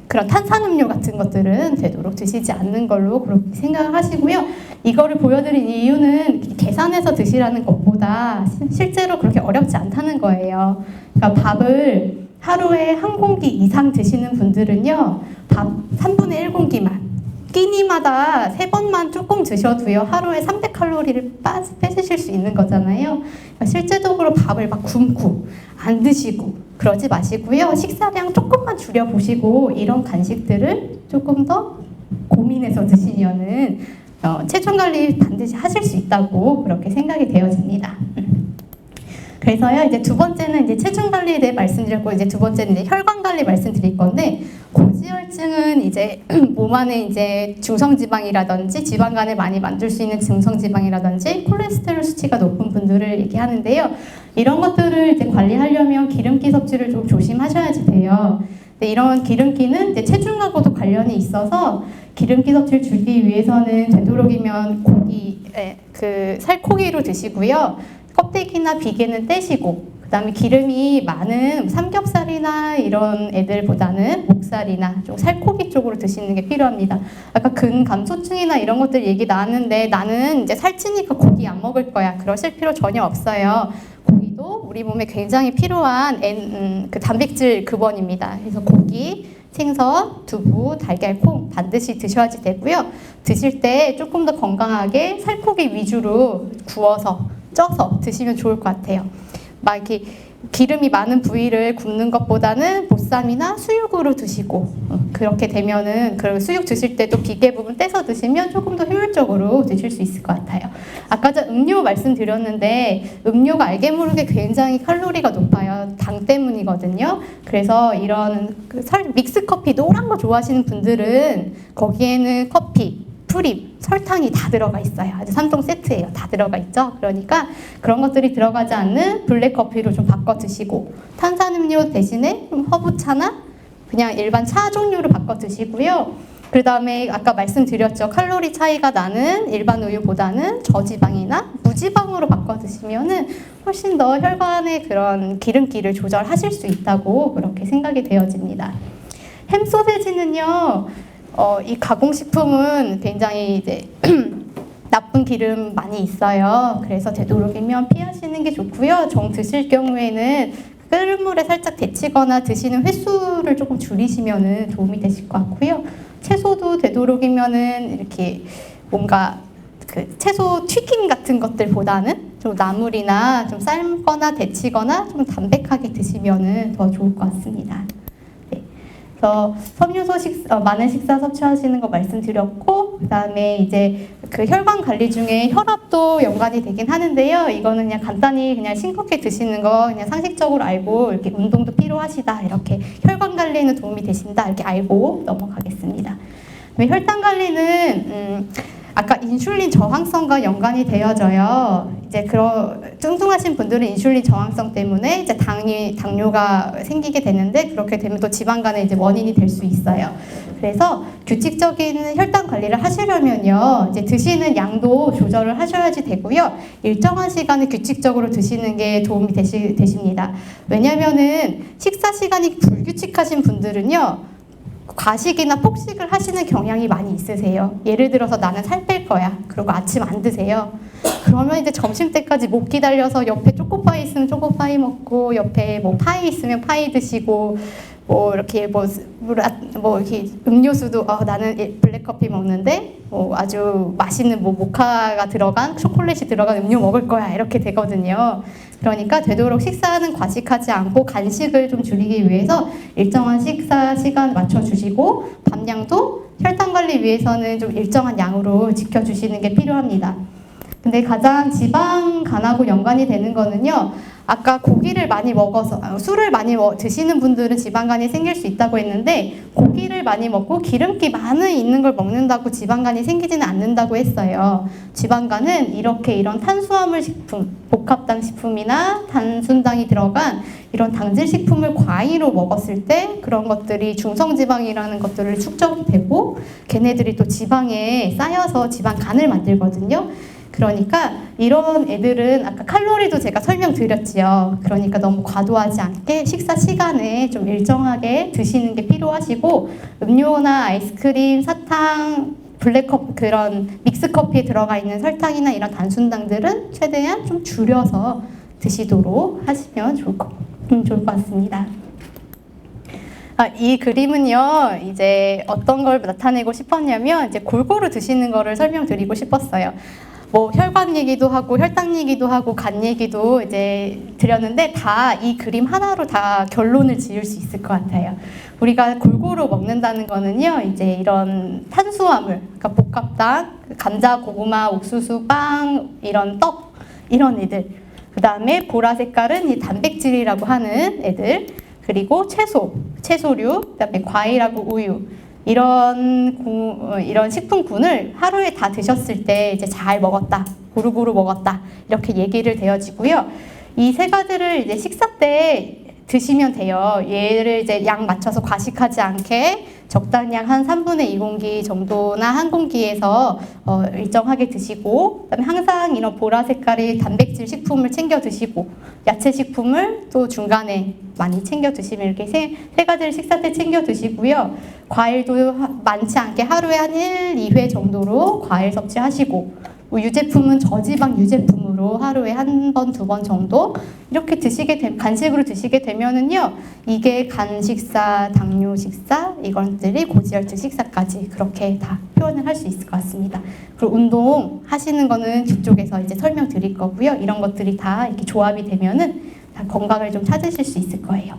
그런 탄산음료 같은 것들은 되도록 드시지 않는 걸로 그렇게 생각을 하시고요. 이거를 보여드린 이유는 계산해서 드시라는 것보다 실제로 그렇게 어렵지 않다는 거예요. 그러니까 밥을 하루에 한 공기 이상 드시는 분들은요. 밥 3분의 1공기만 끼니마다 3번만 조금 드셔도요. 하루에 300칼로리를 빼주실 수 있는 거잖아요. 그러니까 실제적으로 밥을 막 굶고 안 드시고 그러지 마시고요. 식사량 조금만 줄여보시고 이런 간식들을 조금 더 고민해서 드시면은 체중 관리 반드시 하실 수 있다고 그렇게 생각이 되어집니다. 그래서요, 이제 두 번째는 이제 체중 관리에 대해 말씀드렸고, 이제 두 번째는 이제 혈관 관리 말씀드릴 건데, 고지혈증은 이제 몸 안에 이제 중성지방이라든지 지방간을 많이 만들 수 있는 중성지방이라든지 콜레스테롤 수치가 높은 분들을 얘기하는데요. 이런 것들을 이제 관리하려면 기름기 섭취를 좀 조심하셔야지 돼요. 근데 이런 기름기는 이제 체중하고도 관련이 있어서 기름기 섭취를 줄이기 위해서는 되도록이면 고기, 그 살코기로 드시고요. 껍데기나 비계는 떼시고, 그다음에 기름이 많은 삼겹살이나 이런 애들보다는 목살이나 좀 살코기 쪽으로 드시는 게 필요합니다. 아까 근감소증이나 이런 것들 얘기 나왔는데 나는 이제 살찌니까 고기 안 먹을 거야. 그러실 필요 전혀 없어요. 고기도 우리 몸에 굉장히 필요한 그 단백질 급원입니다. 그래서 고기, 생선, 두부, 달걀, 콩 반드시 드셔야지 되고요. 드실 때 조금 더 건강하게 살코기 위주로 구워서 쪄서 드시면 좋을 것 같아요. 막 이렇게 기름이 많은 부위를 굽는 것보다는 보쌈이나 수육으로 드시고 그렇게 되면은 그 수육 드실 때도 비계 부분 떼서 드시면 조금 더 효율적으로 드실 수 있을 것 같아요. 아까 전 음료 말씀드렸는데 음료가 알게 모르게 굉장히 칼로리가 높아요. 당 때문이거든요. 그래서 이런 믹스 커피 노란 거 좋아하시는 분들은 거기에는 커피 프림, 설탕이 다 들어가 있어요. 아주 3종 세트예요. 다 들어가 있죠. 그러니까 그런 것들이 들어가지 않는 블랙커피로 좀 바꿔 드시고 탄산음료 대신에 좀 허브차나 그냥 일반 차 종류로 바꿔 드시고요. 그 다음에 아까 말씀드렸죠. 칼로리 차이가 나는 일반 우유보다는 저지방이나 무지방으로 바꿔 드시면은 훨씬 더 혈관의 그런 기름기를 조절하실 수 있다고 그렇게 생각이 되어집니다. 햄 소세지는요. 이 가공식품은 굉장히 이제 나쁜 기름 많이 있어요. 그래서 되도록이면 피하시는 게 좋고요. 정 드실 경우에는 끓는 물에 살짝 데치거나 드시는 횟수를 조금 줄이시면은 도움이 되실 것 같고요. 채소도 되도록이면은 이렇게 뭔가 그 채소 튀김 같은 것들보다는 좀 나물이나 좀 삶거나 데치거나 좀 담백하게 드시면은 더 좋을 것 같습니다. 그래서 섬유소 많은 식사 섭취하시는 거 말씀드렸고, 그다음에 이제 그 혈관 관리 중에 혈압도 연관이 되긴 하는데요. 이거는 그냥 간단히 그냥 싱겁게 드시는 거 그냥 상식적으로 알고 이렇게 운동도 필요하시다 이렇게 혈관 관리에는 도움이 되신다 이렇게 알고 넘어가겠습니다. 혈당 관리는 아까 인슐린 저항성과 연관이 되어져요. 이제 그런 뚱뚱하신 분들은 인슐린 저항성 때문에 이제 당뇨가 생기게 되는데 그렇게 되면 또 지방간의 이제 원인이 될 수 있어요. 그래서 규칙적인 혈당 관리를 하시려면요, 이제 드시는 양도 조절을 하셔야지 되고요. 일정한 시간에 규칙적으로 드시는 게 도움이 되십니다. 왜냐면은 식사 시간이 불규칙하신 분들은요. 과식이나 폭식을 하시는 경향이 많이 있으세요. 예를 들어서 나는 살 뺄 거야. 그리고 아침 안 드세요. 그러면 이제 점심 때까지 못 기다려서 옆에 초코파이 있으면 초코파이 먹고 옆에 뭐 파이 있으면 파이 드시고 뭐 이렇게 뭐 이렇게 음료수도 나는 블랙커피 먹는데 뭐 아주 맛있는 뭐 모카가 들어간 초콜릿이 들어간 음료 먹을 거야 이렇게 되거든요. 그러니까 되도록 식사는 과식하지 않고 간식을 좀 줄이기 위해서 일정한 식사 시간 맞춰주시고 밤량도 혈당 관리 위해서는 좀 일정한 양으로 지켜주시는 게 필요합니다. 근데 가장 지방간하고 연관이 되는 거는요. 아까 고기를 많이 먹어서 술을 많이 드시는 분들은 지방간이 생길 수 있다고 했는데 고기를 많이 먹고 기름기 많이 있는 걸 먹는다고 지방간이 생기지는 않는다고 했어요. 지방간은 이런 탄수화물 식품, 복합당 식품이나 단순당이 들어간 이런 당질 식품을 과잉으로 먹었을 때 그런 것들이 중성지방이라는 것들을 축적이 되고 걔네들이 또 지방에 쌓여서 지방간을 만들거든요. 그러니까 이런 애들은 아까 칼로리도 제가 설명드렸지요. 그러니까 너무 과도하지 않게 식사 시간에 좀 일정하게 드시는 게 필요하시고 음료나 아이스크림, 사탕, 블랙커피 그런 믹스커피에 들어가 있는 설탕이나 이런 단순당들은 최대한 좀 줄여서 드시도록 하시면 좋을 것 같습니다. 이 그림은요, 이제 어떤 걸 나타내고 싶었냐면 이제 골고루 드시는 거를 설명드리고 싶었어요. 뭐 혈관 얘기도 하고 혈당 얘기도 하고 간 얘기도 이제 드렸는데 다 이 그림 하나로 다 결론을 지을 수 있을 것 같아요. 우리가 골고루 먹는다는 거는요, 이제 이런 탄수화물, 그러니까 복합당, 감자, 고구마, 옥수수, 빵, 이런 떡, 이런 애들. 그 다음에 보라 색깔은 이 단백질이라고 하는 애들, 그리고 채소류, 그다음에 과일하고 우유, 이런 식품군을 하루에 다 드셨을 때 이제 잘 먹었다, 고루고루 먹었다, 이렇게 얘기를 되어지고요. 이 세 가지를 이제 식사 때 드시면 돼요. 얘를 이제 양 맞춰서 과식하지 않게 적당량 한 3분의 2공기 정도나 한 공기에서 일정하게 드시고, 그다음에 항상 이런 보라 색깔의 단백질 식품을 챙겨 드시고, 야채 식품을 또 중간에 많이 챙겨 드시면 이렇게 세 가지를 식사 때 챙겨 드시고요. 과일도 많지 않게 하루에 한 1, 2회 정도로 과일 섭취하시고, 유제품은 저지방 유제품으로 하루에 한 번, 두 번 정도 이렇게 간식으로 드시게 되면은요, 이게 간 식사, 당뇨 식사, 이것들이 고지혈증 식사까지 그렇게 다 표현을 할 수 있을 것 같습니다. 그리고 운동 하시는 거는 뒤쪽에서 이제 설명드릴 거고요. 이런 것들이 다 이렇게 조합이 되면은 다 건강을 좀 찾으실 수 있을 거예요.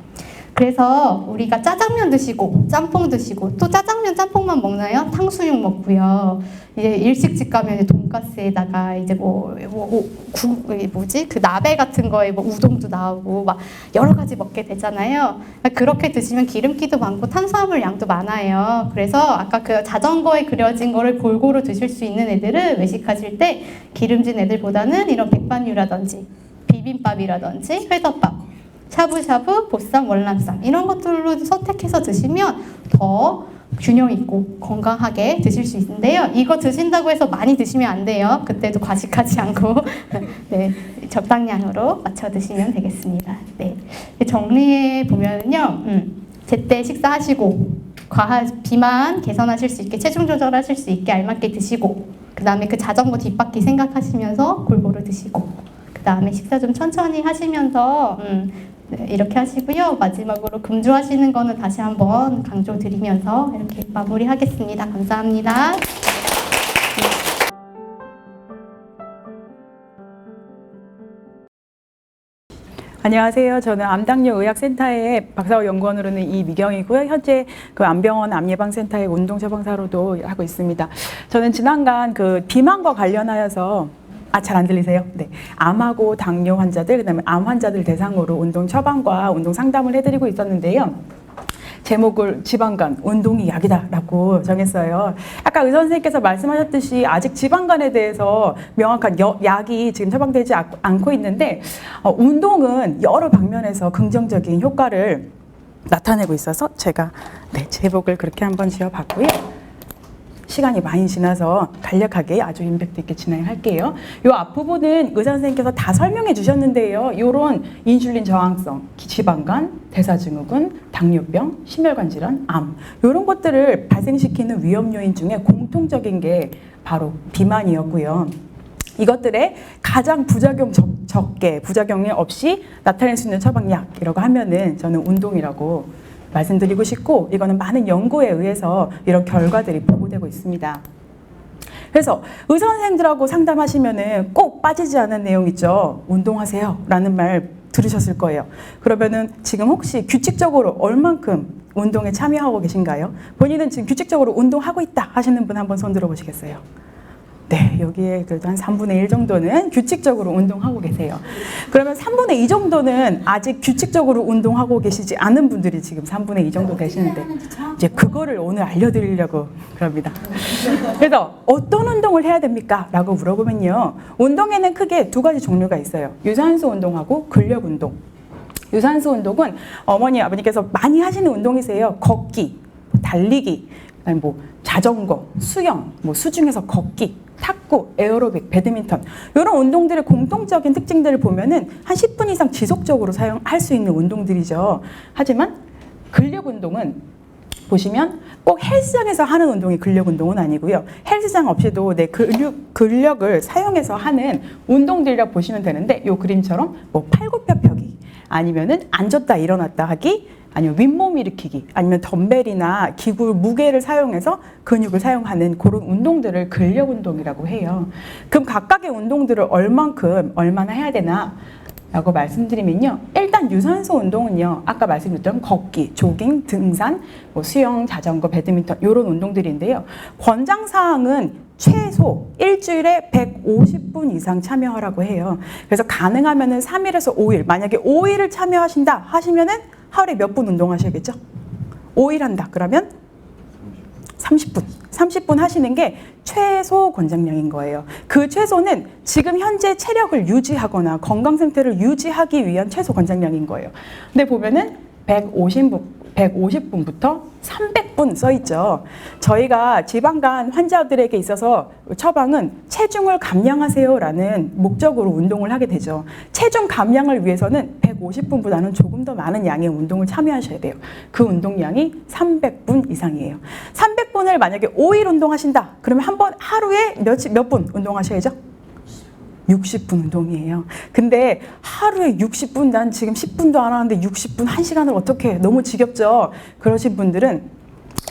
그래서 우리가 짜장면 드시고 짬뽕 드시고 또 짜장면 짬뽕만 먹나요? 탕수육 먹고요. 이제 일식집 가면 이제 돈가스에다가 이제 그 나베 같은 거에 뭐 우동도 나오고 막 여러 가지 먹게 되잖아요. 그렇게 드시면 기름기도 많고 탄수화물 양도 많아요. 그래서 아까 그 자전거에 그려진 거를 골고루 드실 수 있는 애들은 외식하실 때 기름진 애들보다는 이런 백반류라든지 비빔밥이라든지 회덮밥, 샤브샤브, 보쌈, 월남쌈 이런 것들로 선택해서 드시면 더 균형 있고 건강하게 드실 수 있는데요. 이거 드신다고 해서 많이 드시면 안 돼요. 그때도 과식하지 않고 네, 적당량으로 맞춰 드시면 되겠습니다. 네, 정리해 보면요, 제때 식사하시고 비만 개선하실 수 있게, 체중 조절하실 수 있게 알맞게 드시고, 그 다음에 그 자전거 뒷바퀴 생각하시면서 골고루 드시고, 그 다음에 식사 좀 천천히 하시면서 네, 이렇게 하시고요. 마지막으로 금주하시는 거는 다시 한번 강조드리면서 이렇게 마무리하겠습니다. 감사합니다. 안녕하세요. 저는 암당뇨 의학센터의 박사후 연구원으로는 이미경이고요. 현재 그 암병원 암예방센터의 운동처방사로도 하고 있습니다. 저는 지난간 그 비만과 관련하여서 잘 안 들리세요? 네. 암하고 당뇨 환자들, 그다음에 암 환자들 대상으로 운동 처방과 운동 상담을 해드리고 있었는데요. 제목을 지방간 운동이 약이다라고 정했어요. 아까 의 선생님께서 말씀하셨듯이 아직 지방간에 대해서 명확한 약이 지금 처방되지 않고 있는데, 운동은 여러 방면에서 긍정적인 효과를 나타내고 있어서 제가 제목을 그렇게 한번 지어봤고요. 시간이 많이 지나서 간략하게 아주 임팩트 있게 진행할게요. 이 앞부분은 의사 선생님께서 다 설명해 주셨는데요. 이런 인슐린 저항성, 지방간, 대사증후군, 당뇨병, 심혈관 질환, 암 이런 것들을 발생시키는 위험 요인 중에 공통적인 게 바로 비만이었고요. 이것들의 가장 부작용이 없이 나타낼 수 있는 처방약이라고 하면은 저는 운동이라고 말씀드리고 싶고, 이거는 많은 연구에 의해서 이런 결과들이 보고되고 있습니다. 그래서 의사 선생님들하고 상담하시면은 꼭 빠지지 않은 내용 있죠. 운동하세요 라는 말 들으셨을 거예요. 그러면은 지금 혹시 규칙적으로 얼만큼 운동에 참여하고 계신가요? 본인은 지금 규칙적으로 운동하고 있다 하시는 분 한번 손 들어보시겠어요? 네, 여기에 그래도 한 3분의 1 정도는 규칙적으로 운동하고 계세요. 그러면 3분의 2 정도는 아직 규칙적으로 운동하고 계시지 않은 분들이 지금 3분의 2 정도 되시는데, 이제 그거를 오늘 알려드리려고 그럽니다. 그래서 어떤 운동을 해야 됩니까? 라고 물어보면요. 운동에는 크게 두 가지 종류가 있어요. 유산소 운동하고 근력 운동. 유산소 운동은 어머니, 아버님께서 많이 하시는 운동이세요. 걷기, 달리기, 아니 자전거, 수영, 수중에서 걷기, 탁구, 에어로빅, 배드민턴 이런 운동들의 공통적인 특징들을 보면은 한 10분 이상 지속적으로 사용할 수 있는 운동들이죠. 하지만 근력 운동은 보시면 꼭 헬스장에서 하는 운동이 근력 운동은 아니고요. 헬스장 없이도 내 근력을 사용해서 하는 운동들이라고 보시면 되는데, 이 그림처럼 팔굽혀 펴기, 아니면은 앉았다 일어났다 하기, 아니면 윗몸 일으키기, 아니면 덤벨이나 기구 무게를 사용해서 근육을 사용하는 그런 운동들을 근력 운동이라고 해요. 그럼 각각의 운동들을 얼마나 해야 되나 라고 말씀드리면요. 일단 유산소 운동은요. 아까 말씀드렸던 걷기, 조깅, 등산, 수영, 자전거, 배드민턴 이런 운동들인데요. 권장사항은 최소 일주일에 150분 이상 참여하라고 해요. 그래서 가능하면은 3일에서 5일, 만약에 5일을 참여하신다 하시면은 하루에 몇 분 운동하셔야겠죠? 5일 한다 그러면 30분 하시는 게 최소 권장량인 거예요. 그 최소는 지금 현재 체력을 유지하거나 건강 상태를 유지하기 위한 최소 권장량인 거예요. 근데 보면은 150분부터 300분 써 있죠. 저희가 지방간 환자들에게 있어서 처방은 체중을 감량하세요라는 목적으로 운동을 하게 되죠. 체중 감량을 위해서는 150분보다는 조금 더 많은 양의 운동을 참여하셔야 돼요. 그 운동량이 300분 이상이에요. 300분을 만약에 5일 운동하신다. 그러면 한 번 하루에 몇 분 운동하셔야죠? 60분 운동이에요. 근데 하루에 60분, 난 지금 10분도 안 하는데 60분, 1시간을 어떻게 해? 너무 지겹죠? 그러신 분들은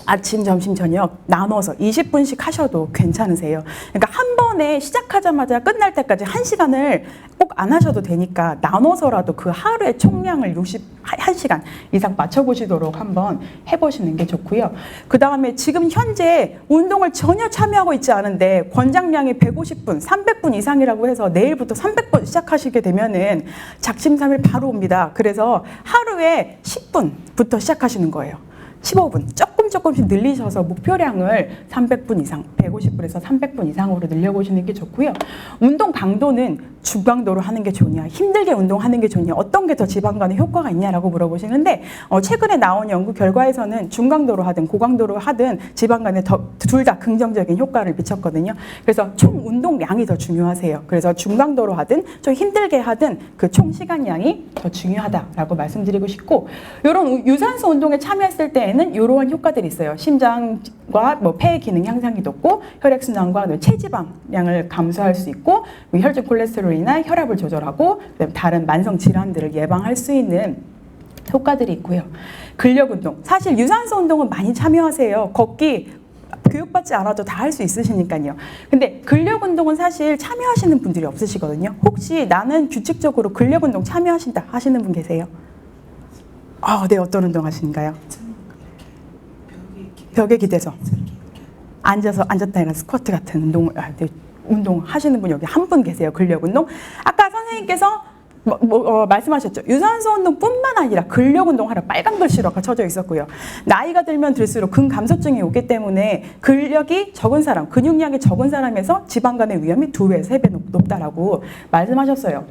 아침, 점심, 저녁 나눠서 20분씩 하셔도 괜찮으세요. 그러니까 한 번에 시작하자마자 끝날 때까지 1시간을 꼭 안 하셔도 되니까 나눠서라도 그 하루의 총량을 61시간 이상 맞춰보시도록 한번 해보시는 게 좋고요. 그 다음에 지금 현재 운동을 전혀 참여하고 있지 않은데 권장량이 150분, 300분 이상이라고 해서 내일부터 300분 시작하시게 되면은 작심삼일 바로 옵니다. 그래서 하루에 10분부터 시작하시는 거예요. 15분 조금씩 늘리셔서 목표량을 300분 이상, 150분에서 300분 이상으로 늘려보시는 게 좋고요. 운동 강도는 중강도로 하는 게 좋냐, 힘들게 운동하는 게 좋냐, 어떤 게 더 지방간에 효과가 있냐라고 물어보시는데 최근에 나온 연구 결과에서는 중강도로 하든 고강도로 하든 지방간에 둘 다 긍정적인 효과를 미쳤거든요. 그래서 총 운동량이 더 중요하세요. 그래서 중강도로 하든 좀 힘들게 하든 그 총 시간량이 더 중요하다라고 말씀드리고 싶고, 이런 유산소 운동에 참여했을 때에는 이러한 효과들이 있어요. 심장과 폐의 기능 향상이 높고 혈액순환과 체지방량을 감소할 수 있고 혈중 콜레스테롤이나 혈압을 조절하고 다른 만성 질환들을 예방할 수 있는 효과들이 있고요. 근력 운동, 사실 유산소 운동은 많이 참여하세요. 걷기 교육받지 않아도 다 할 수 있으시니까요. 근데 근력 운동은 사실 참여하시는 분들이 없으시거든요. 혹시 나는 규칙적으로 근력 운동 참여하신다 하시는 분 계세요? 네, 어떤 운동 하시는가요? 벽에 기대서 앉았다 일어나 스쿼트 같은 운동 하시는 분 여기 한 분 계세요. 근력 운동. 아까 선생님께서 말씀하셨죠. 유산소 운동뿐만 아니라 근력 운동하라 빨간 글씨로 아까 쳐져 있었고요. 나이가 들면 들수록 근감소증이 오기 때문에 근력이 적은 사람, 근육량이 적은 사람에서 지방간의 위험이 2배, 3배 높다라고 말씀하셨어요.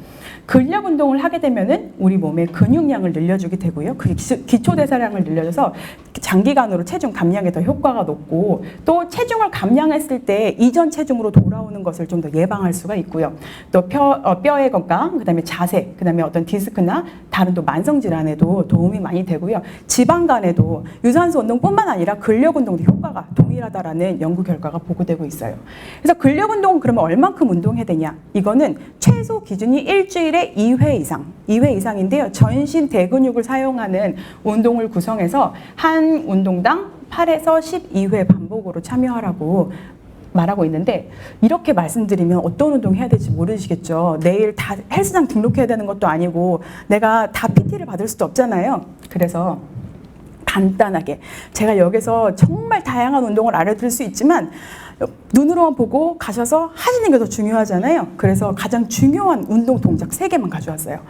근력 운동을 하게 되면은 우리 몸의 근육량을 늘려주게 되고요. 그 기초 대사량을 늘려줘서 장기간으로 체중 감량에 더 효과가 높고, 또 체중을 감량했을 때 이전 체중으로 돌아오는 것을 좀 더 예방할 수가 있고요. 또 뼈의 건강, 그다음에 자세, 그다음에 어떤 디스크나 다른 또 만성 질환에도 도움이 많이 되고요. 지방간에도 유산소 운동뿐만 아니라 근력 운동도 효과가 동일하다라는 연구 결과가 보고되고 있어요. 그래서 근력 운동은 그러면 얼만큼 운동해야 되냐? 이거는 최소 기준이 일주일에 2회 이상인데요. 전신 대근육을 사용하는 운동을 구성해서 한 운동당 8에서 12회 반복으로 참여하라고 말하고 있는데, 이렇게 말씀드리면 어떤 운동 해야 될지 모르시겠죠. 내일 다 헬스장 등록해야 되는 것도 아니고 내가 다 PT를 받을 수도 없잖아요. 그래서 간단하게 제가 여기서 정말 다양한 운동을 알려드릴 수 있지만 눈으로만 보고 가셔서 하시는 게 더 중요하잖아요. 그래서 가장 중요한 운동 동작 3개만 가져왔어요.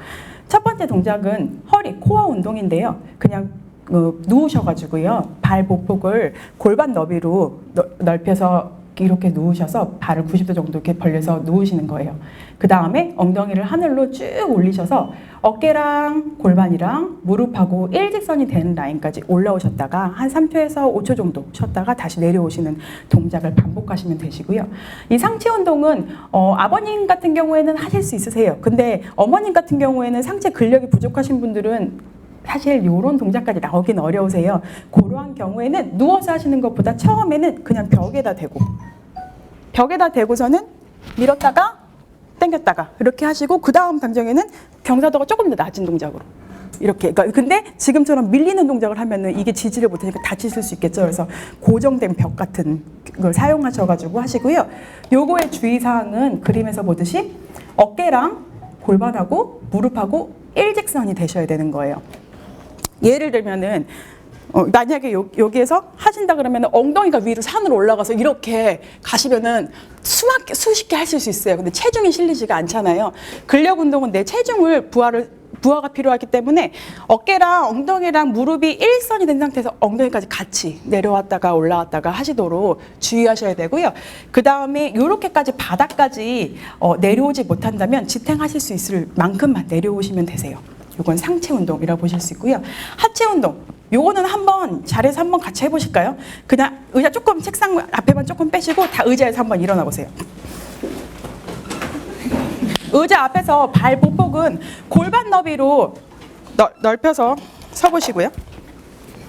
첫 번째 동작은 허리 코어 운동인데요. 그냥 누우셔가지고요. 발 보폭을 골반 너비로 넓혀서 이렇게 누우셔서 발을 90도 정도 이렇게 벌려서 누우시는 거예요. 그 다음에 엉덩이를 하늘로 쭉 올리셔서 어깨랑 골반이랑 무릎하고 일직선이 되는 라인까지 올라오셨다가 한 3초에서 5초 정도 쉬었다가 다시 내려오시는 동작을 반복하시면 되시고요. 이 상체 운동은 아버님 같은 경우에는 하실 수 있으세요. 근데 어머님 같은 경우에는 상체 근력이 부족하신 분들은 사실 이런 동작까지 나오긴 어려우세요. 그러한 경우에는 누워서 하시는 것보다 처음에는 그냥 벽에다 대고서는 밀었다가 당겼다가 이렇게 하시고, 그 다음 단계에는 경사도가 조금 더 낮은 동작으로 이렇게. 근데 지금처럼 밀리는 동작을 하면은 이게 지지를 못하니까 다치실 수 있겠죠. 그래서 고정된 벽 같은 걸 사용하셔가지고 하시고요. 요거의 주의사항은 그림에서 보듯이 어깨랑 골반하고 무릎하고 일직선이 되셔야 되는 거예요. 예를 들면은 만약에 여기에서 하신다 그러면 엉덩이가 위로 산으로 올라가서 이렇게 가시면은 수십 개 하실 수 있어요. 근데 체중이 실리지가 않잖아요. 근력 운동은 내 체중을 부하가 필요하기 때문에 어깨랑 엉덩이랑 무릎이 일선이 된 상태에서 엉덩이까지 같이 내려왔다가 올라왔다가 하시도록 주의하셔야 되고요. 그 다음에 이렇게까지 바닥까지 내려오지 못한다면 지탱하실 수 있을 만큼만 내려오시면 되세요. 이건 상체 운동이라고 보실 수 있고요. 하체 운동. 요거는 한번 자리에서 한번 같이 해보실까요? 그냥 의자 조금 책상 앞에만 조금 빼시고 다 의자에서 한번 일어나 보세요. 의자 앞에서 발 보폭은 골반 너비로 넓혀서 서보시고요.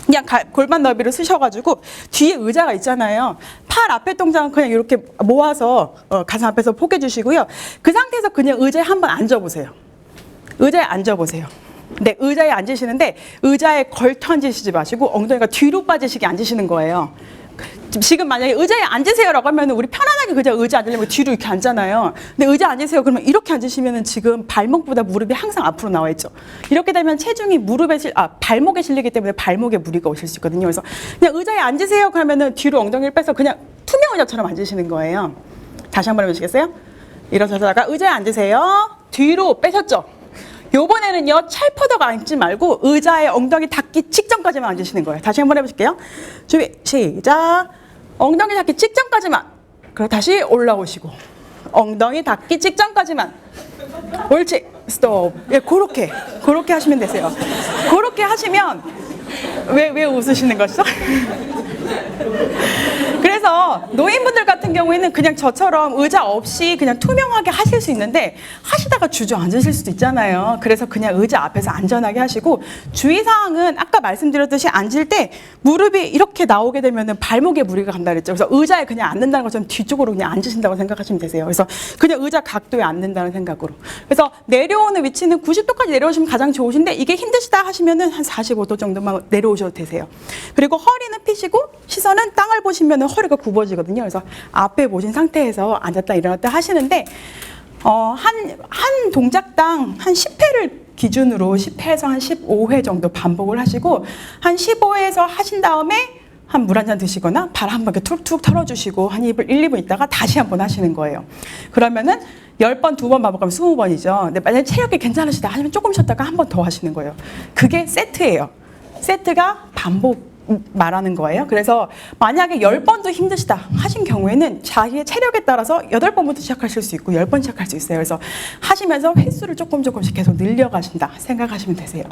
그냥 골반 너비로 쓰셔가지고 뒤에 의자가 있잖아요. 팔 앞에 동작은 그냥 이렇게 모아서 가슴 앞에서 포개 주시고요. 그 상태에서 그냥 의자에 한번 앉아보세요. 의자에 앉아보세요. 네, 의자에 앉으시는데 의자에 걸터 앉으시지 마시고 엉덩이가 뒤로 빠지시게 앉으시는 거예요. 지금 만약에 의자에 앉으세요라고 하면 우리 편안하게 그냥 의자 앉으려면 뒤로 이렇게 앉잖아요. 근데 의자 앉으세요 그러면 이렇게 앉으시면은 지금 발목보다 무릎이 항상 앞으로 나와 있죠. 이렇게 되면 체중이 발목에 실리기 때문에 발목에 무리가 오실 수 있거든요. 그래서 그냥 의자에 앉으세요 그러면은 뒤로 엉덩이를 빼서 그냥 투명 의자처럼 앉으시는 거예요. 다시 한번 해보시겠어요? 일어서다가 의자에 앉으세요. 뒤로 빼셨죠? 요번에는요 찰퍼덕 앉지 말고 의자에 엉덩이 닿기 직전까지만 앉으시는 거예요. 다시 한번 해보실게요. 준비 시작. 엉덩이 닿기 직전까지만. 그리고 다시 올라오시고 엉덩이 닿기 직전까지만. 옳지. 스톱. 예, 그렇게 하시면 되세요. 그렇게 하시면 왜 웃으시는 거죠? 그래서 노인분들 같은 경우에는 그냥 저처럼 의자 없이 그냥 투명하게 하실 수 있는데 하시다가 주저앉으실 수도 있잖아요. 그래서 그냥 의자 앞에서 안전하게 하시고 주의사항은 아까 말씀드렸듯이 앉을 때 무릎이 이렇게 나오게 되면 발목에 무리가 간다 그랬죠. 그래서 의자에 그냥 앉는다는 것처럼 뒤쪽으로 그냥 앉으신다고 생각하시면 되세요. 그래서 그냥 의자 각도에 앉는다는 생각으로. 그래서 내려오는 위치는 90도까지 내려오시면 가장 좋으신데 이게 힘드시다 하시면은 한 45도 정도만 내려오셔도 되세요. 그리고 허리는 피시고 시선은 땅을 보시면 허리가 굽어지거든요. 그래서 앞에 보신 상태에서 앉았다 일어났다 하시는데 한 동작당 한 10회를 기준으로 10회에서 한 15회 정도 반복을 하시고 한 15회에서 하신 다음에 한 물 한 잔 드시거나 발 한 번 이렇게 툭툭 털어주시고 한 1, 2분 있다가 다시 한 번 하시는 거예요. 그러면은 10번, 2번 반복하면 20번이죠. 근데 만약에 체력이 괜찮으시다 하시면 조금 쉬었다가 한 번 더 하시는 거예요. 그게 세트예요. 세트가 반복 말하는 거예요. 그래서 만약에 10번도 힘드시다 하신 경우에는 자기의 체력에 따라서 8번부터 시작하실 수 있고 10번 시작할 수 있어요. 그래서 하시면서 횟수를 조금씩 계속 늘려가신다 생각하시면 되세요.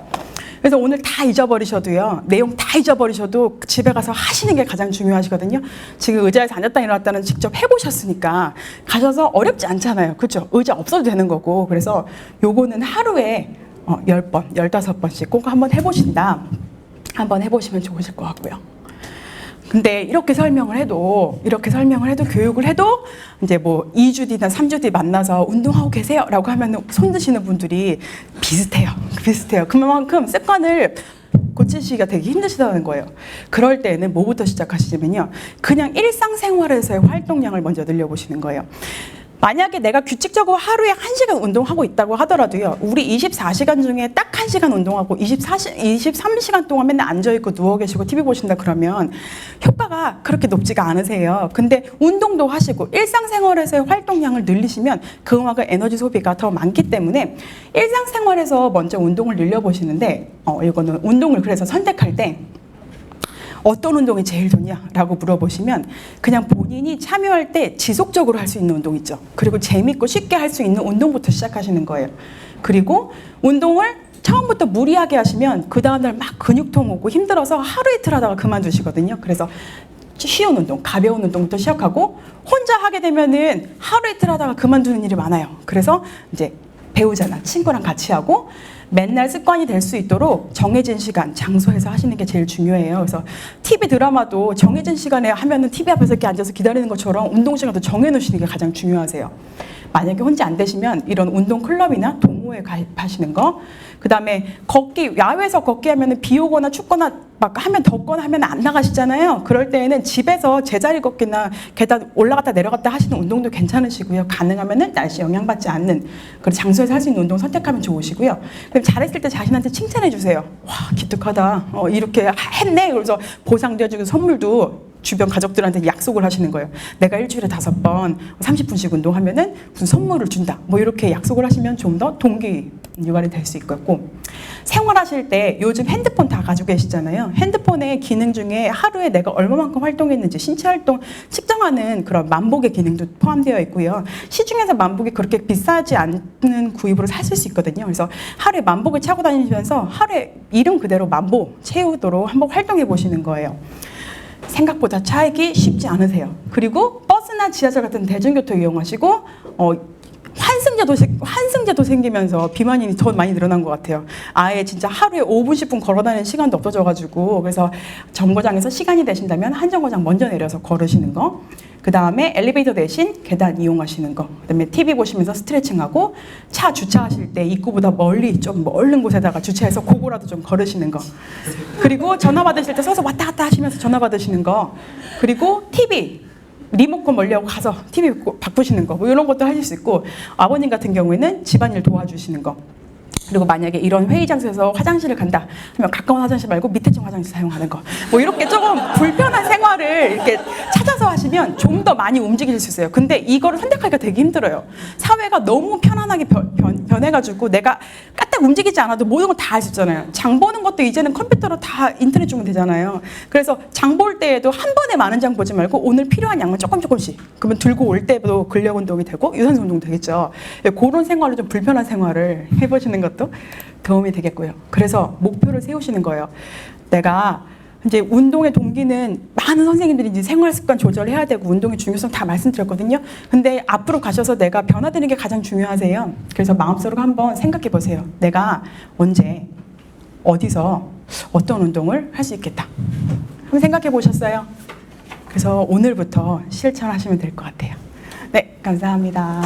그래서 오늘 다 잊어버리셔도요. 내용 다 잊어버리셔도 집에 가서 하시는 게 가장 중요하시거든요. 지금 의자에서 앉았다 일어났다는 직접 해보셨으니까 가셔서 어렵지 않잖아요. 그렇죠? 의자 없어도 되는 거고. 그래서 요거는 하루에 10번, 15번씩 꼭 한번 해보신다. 한번 해보시면 좋으실 것 같고요. 근데 이렇게 설명을 해도 교육을 해도 이제 뭐 2주 뒤나 3주 뒤 만나서 운동하고 계세요 라고 하면 손 드시는 분들이 비슷해요. 그만큼 습관을 고치시기가 되게 힘드시다는 거예요. 그럴 때는 뭐부터 시작하시냐면요. 그냥 일상생활에서의 활동량을 먼저 늘려보시는 거예요. 만약에 내가 규칙적으로 하루에 1시간 운동하고 있다고 하더라도요. 우리 24시간 중에 딱 1시간 운동하고 23시간 동안 맨날 앉아있고 누워 계시고 TV 보신다 그러면 효과가 그렇게 높지가 않으세요. 근데 운동도 하시고 일상생활에서의 활동량을 늘리시면 그만큼 에너지 소비가 더 많기 때문에 일상생활에서 먼저 운동을 늘려보시는데 이거는 운동을 그래서 선택할 때 어떤 운동이 제일 좋냐라고 물어보시면 그냥 본인이 참여할 때 지속적으로 할 수 있는 운동 있죠. 그리고 재밌고 쉽게 할 수 있는 운동부터 시작하시는 거예요. 그리고 운동을 처음부터 무리하게 하시면 그 다음날 막 근육통 오고 힘들어서 하루 이틀 하다가 그만두시거든요. 그래서 쉬운 운동, 가벼운 운동부터 시작하고 혼자 하게 되면은 하루 이틀 하다가 그만두는 일이 많아요. 그래서 이제 배우자나 친구랑 같이 하고 맨날 습관이 될 수 있도록 정해진 시간, 장소에서 하시는 게 제일 중요해요. 그래서 TV 드라마도 정해진 시간에 하면은 TV 앞에서 이렇게 앉아서 기다리는 것처럼 운동 시간도 정해놓으시는 게 가장 중요하세요. 만약에 혼자 안 되시면 이런 운동 클럽이나 동호회 동호회 가입하시는 거. 그다음에 걷기, 야외에서 걷기 하면은 비 오거나 춥거나 막 하면 덥거나 하면 안 나가시잖아요. 그럴 때에는 집에서 제자리 걷기나 계단 올라갔다 내려갔다 하시는 운동도 괜찮으시고요. 가능하면은 날씨 영향받지 않는 그런 장소에서 할 수 있는 운동 선택하면 좋으시고요. 그럼 잘했을 때 자신한테 칭찬해 주세요. 와, 기특하다. 이렇게 했네. 그래서 보상도 해주고 선물도 주변 가족들한테 약속을 하시는 거예요. 내가 일주일에 5번 30분씩 운동하면은 무슨 선물을 준다. 뭐 이렇게 약속을 하시면 좀 더 동기 유발이 될 수 있고, 생활하실 때 요즘 핸드폰 다 가지고 계시잖아요. 핸드폰의 기능 중에 하루에 내가 얼마만큼 활동했는지 신체 활동 측정하는 그런 만보의 기능도 포함되어 있고요. 시중에서 만보기 그렇게 비싸지 않는 구입으로 사실 수 있거든요. 그래서 하루에 만보를 차고 다니시면서 하루에 이름 그대로 만보 채우도록 한번 활동해 보시는 거예요. 생각보다 차이기 쉽지 않으세요. 그리고 버스나 지하철 같은 대중교통 이용하시고 환승제도 생기면서 비만이 더 많이 늘어난 것 같아요. 아예 진짜 하루에 5분, 10분 걸어다니는 시간도 없어져가지고, 그래서 정거장에서 시간이 되신다면 한 정거장 먼저 내려서 걸으시는 거. 그 다음에 엘리베이터 대신 계단 이용하시는 거. 그 다음에 TV 보시면서 스트레칭하고, 차 주차하실 때 입구보다 멀리 좀 멀은 곳에다가 주차해서 그거라도 좀 걸으시는 거. 그리고 전화 받으실 때 서서 왔다 갔다 하시면서 전화 받으시는 거. 그리고 TV 리모컨 멀리하고 가서 TV 바꾸시는 거, 뭐 이런 것도 하실 수 있고, 아버님 같은 경우에는 집안일 도와주시는 거. 그리고 만약에 이런 회의 장소에서 화장실을 간다 하면 가까운 화장실 말고 밑에 층 화장실 사용하는 거, 뭐 이렇게 조금 불편한 생활을 이렇게 찾아서 하시면 좀 더 많이 움직일 수 있어요. 근데 이거를 선택하기가 되게 힘들어요. 사회가 너무 편안하게 변해가지고 내가 까딱 움직이지 않아도 모든 걸 다 할 수 있잖아요. 장 보는 것도 이제는 컴퓨터로 다 인터넷 주면 되잖아요. 그래서 장 볼 때에도 한 번에 많은 장 보지 말고 오늘 필요한 양만 조금씩, 그러면 들고 올 때도 근력 운동이 되고 유산소 운동도 되겠죠. 그런 생활을, 좀 불편한 생활을 해보시는 것도 도움이 되겠고요. 그래서 목표를 세우시는 거예요. 내가 이제 운동의 동기는 많은 선생님들이 이제 생활 습관 조절해야 되고 운동의 중요성 다 말씀드렸거든요. 근데 앞으로 가셔서 내가 변화되는 게 가장 중요하세요. 그래서 마음속으로 한번 생각해 보세요. 내가 언제, 어디서 어떤 운동을 할 수 있겠다. 한번 생각해 보셨어요? 그래서 오늘부터 실천하시면 될 것 같아요. 네, 감사합니다.